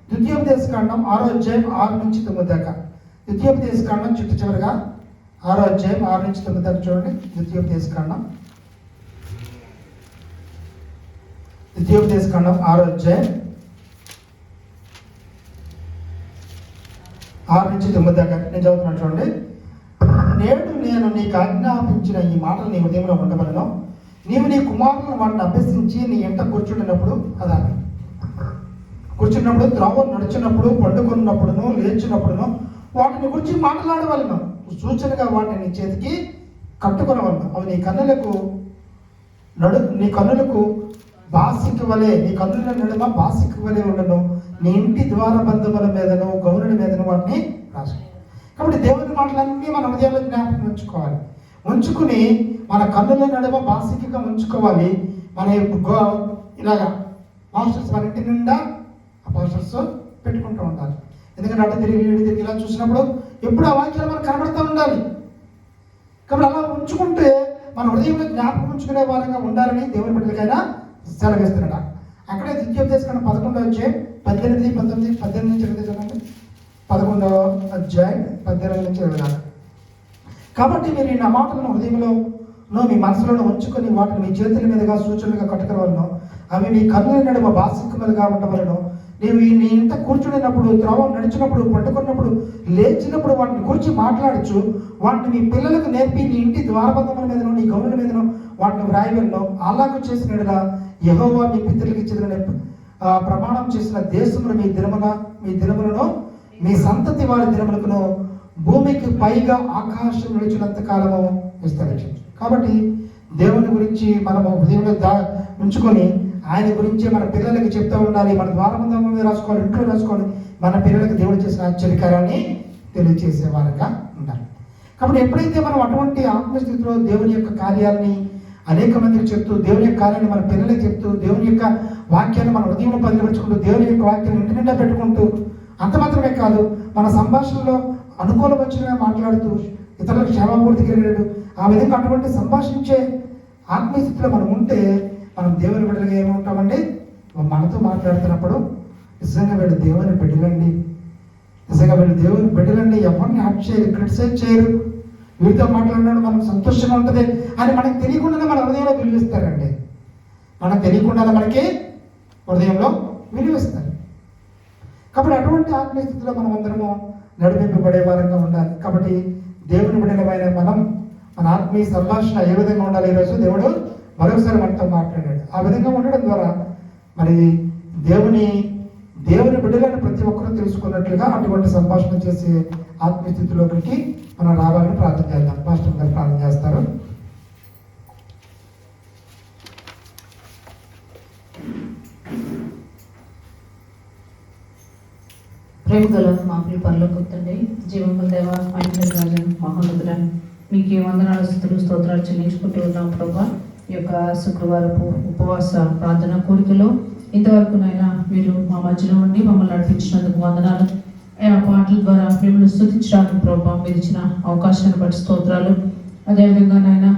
ద్వితీయోపదేశకాండం 6వ అధ్యాయం 6 నుంచి 9 దాకా. ద్వితీయోపదేశకాండం చివరగా 6వ అధ్యాయం 6 నుంచి 9 దాకా చూడండి. ద్వితీయోపదేశకాండం 6వ అధ్యాయం 6 నుంచి 9 దాకా నేను చదువుతున్నాను చూడండి. నేడు నేను నీకు ఆజ్ఞాపించిన ఈ మాటలు నీ హృదయంలో ఉండవలను. నీవు నీ కుమారులను వాటిని అభ్యసించి నీ ఎంట కూర్చుండినప్పుడు, కూర్చున్నప్పుడు, త్రోవ నడిచినప్పుడు, పండుకున్నప్పుడును, లేచినప్పుడును వాటిని గురించి మాట్లాడవలను. సూచనగా వాటిని నీ చేతికి కట్టుకొనవలను. అవి నీ కన్నులకు బాసిక వలె, నీ కన్నుల నడుమ బాసిక వలె ఉండను. నీ ఇంటి ద్వార బంధముల మీదను, గౌరుని మీదను వాటిని రాసు. కాబట్టి దేవుని మాటలన్నీ మన హృదయంలో జ్ఞాపకం ఉంచుకోవాలి. ఉంచుకుని మన కన్నుల నడుమ బాసికగా ఉంచుకోవాలి. మన ఇలాగా పాస్టర్స్ మన ఇంటి నిండా ఆ పాస్టర్స్ పెట్టుకుంటూ ఉండాలి. ఎందుకంటే అటు తిరిగి ఇలా చూసినప్పుడు ఎప్పుడు ఆ వాక్యాలు మనకు కనబడుతూ ఉండాలి. కాబట్టి అలా ఉంచుకుంటే మన హృదయంలో జ్ఞాపకం ఉంచుకునే వారంగా ఉండాలని దేవుని బిడ్డలకైనా సెలవిస్తున్నాడు. అక్కడే ద్వితీయోపదేశకాండం 11వ అధ్యాయం 18, 19, 18 నుంచి 20 చదవండి. 11వ అధ్యాయం 18 నుంచి 20 దాకా. కాబట్టి మీరు ఈ నా మాటలను హృదయంలో మీ మనసులో ఉంచుకొని వాటిని మీ చేతుల మీదుగా సూచనలుగా కట్టుకోవాలను. అవి మీ కన్నుల నడుమ బాసికములుగా ఉండవలను. నీవు నీ ఇంట కూర్చున్నప్పుడు, త్రోవ నడిచినప్పుడు, పట్టుకున్నప్పుడు, లేచినప్పుడు వాటిని గురించి మాట్లాడచ్చు. వాటిని మీ పిల్లలకు నేర్పి నీ ఇంటి ద్వారబంధముల మీదను, నీ గౌరుల మీదను వాటిని వ్రాయవలను. అలాగూ చేసినట్లుగా యెహోవా మీ పితరులకు ఇచ్చిన ప్రమాణం చేసిన దేశమును మీ దినములను మీ సంతతి వారి దినములకును భూమికి పైగా ఆకాశం నిలిచినంత కాలము విస్తరించు. కాబట్టి దేవుని గురించి మనము హృదయంలో ఉంచుకొని ఆయన గురించి మన పిల్లలకి చెప్తూ ఉండాలి. మన ద్వారబంధం మీద రాసుకోవాలి, ఇంట్లో రాసుకోవాలి. మన పిల్లలకు దేవుడు చేసిన ఆశ్చర్యకార్యాన్ని తెలియజేసే వారంగా ఉండాలి. కాబట్టి ఎప్పుడైతే మనం అటువంటి ఆత్మస్థితిలో దేవుని యొక్క కార్యాలని అనేక మందికి చెప్తూ, దేవుని యొక్క కార్యాన్ని మన పిల్లలకి చెప్తూ, దేవుని యొక్క వాక్యాన్ని మన హృదయంలో పదిలిపెట్టుకుంటూ, దేవుని యొక్క వాక్యాన్ని ఇంటి నిండా పెట్టుకుంటూ, అంత మాత్రమే కాదు మన సంభాషణలో అనుకూలం వచ్చిన మాట్లాడుతూ ఇతరులకు క్షేమపూర్తి కలిగాడు. ఆ విధంగా అటువంటి సంభాషించే ఆత్మస్థితిలో మనం ఉంటే మనం దేవుని బిడ్డలుగా ఏముంటామండి? మనతో మాట్లాడుతున్నప్పుడు నిజంగా వీళ్ళు దేవుని బిడ్డలండి, నిజంగా వీళ్ళు దేవుని బిడ్డలండి, ఎవరిని హట్ చేయరు, క్రిటిసైజ్ చేయరు, వీరితో మాట్లాడినాడు మనం సంతోషంగా ఉంటుంది అని మనకు తెలియకుండానే మన హృదయంలో విలువిస్తారండి. మనకు తెలియకుండానే మనకి హృదయంలో విలువిస్తారు. కాబట్టి అటువంటి ఆత్మీయస్థితిలో మనం అందరము నడిపింపబడే వారంగా ఉండాలి. కాబట్టి దేవుని బిడ్డలమైన మనం మన ఆత్మీయ సంభాషణ ఏ విధంగా ఉండాలి? ఈరోజు దేవుడు మరొకసారి మనతో మాట్లాడాడు. ఆ విధంగా ఉండడం ద్వారా మరి దేవుని బిడ్డలను ప్రతి ఒక్కరూ తెలుసుకున్నట్లుగా అటువంటి సంభాషణ చేసే ఆత్మీయస్థితిలోకి మనం రావాలని ప్రార్థన చేద్దాం. పాస్టర్ గారు ప్రార్థన చేస్తారు. ప్రేమ గల మా ప్రియ పరలోకపు తండ్రి, జీవముల దేవ, మహిమల రాజు, మహోన్నతుడా, మీకే వందనాలు, స్తుతులు, స్తోత్రాలు చెల్లించుకుంటూ ఉన్నాం ప్రభా. ఈ యొక్క శుక్రవారపు ఉపవాస ప్రార్థన కోరికలో ఇంతవరకు నైనా మీరు మా మధ్యలో ఉండి మమ్మల్ని నడిపించినందుకు వందనాలు. ఆ పాటల ద్వారా మిమ్మల్ని స్తుతించడానికి ప్రభా మీరు ఇచ్చిన అవకాశాన్ని బట్టి స్తోత్రాలు. అదేవిధంగా నాయన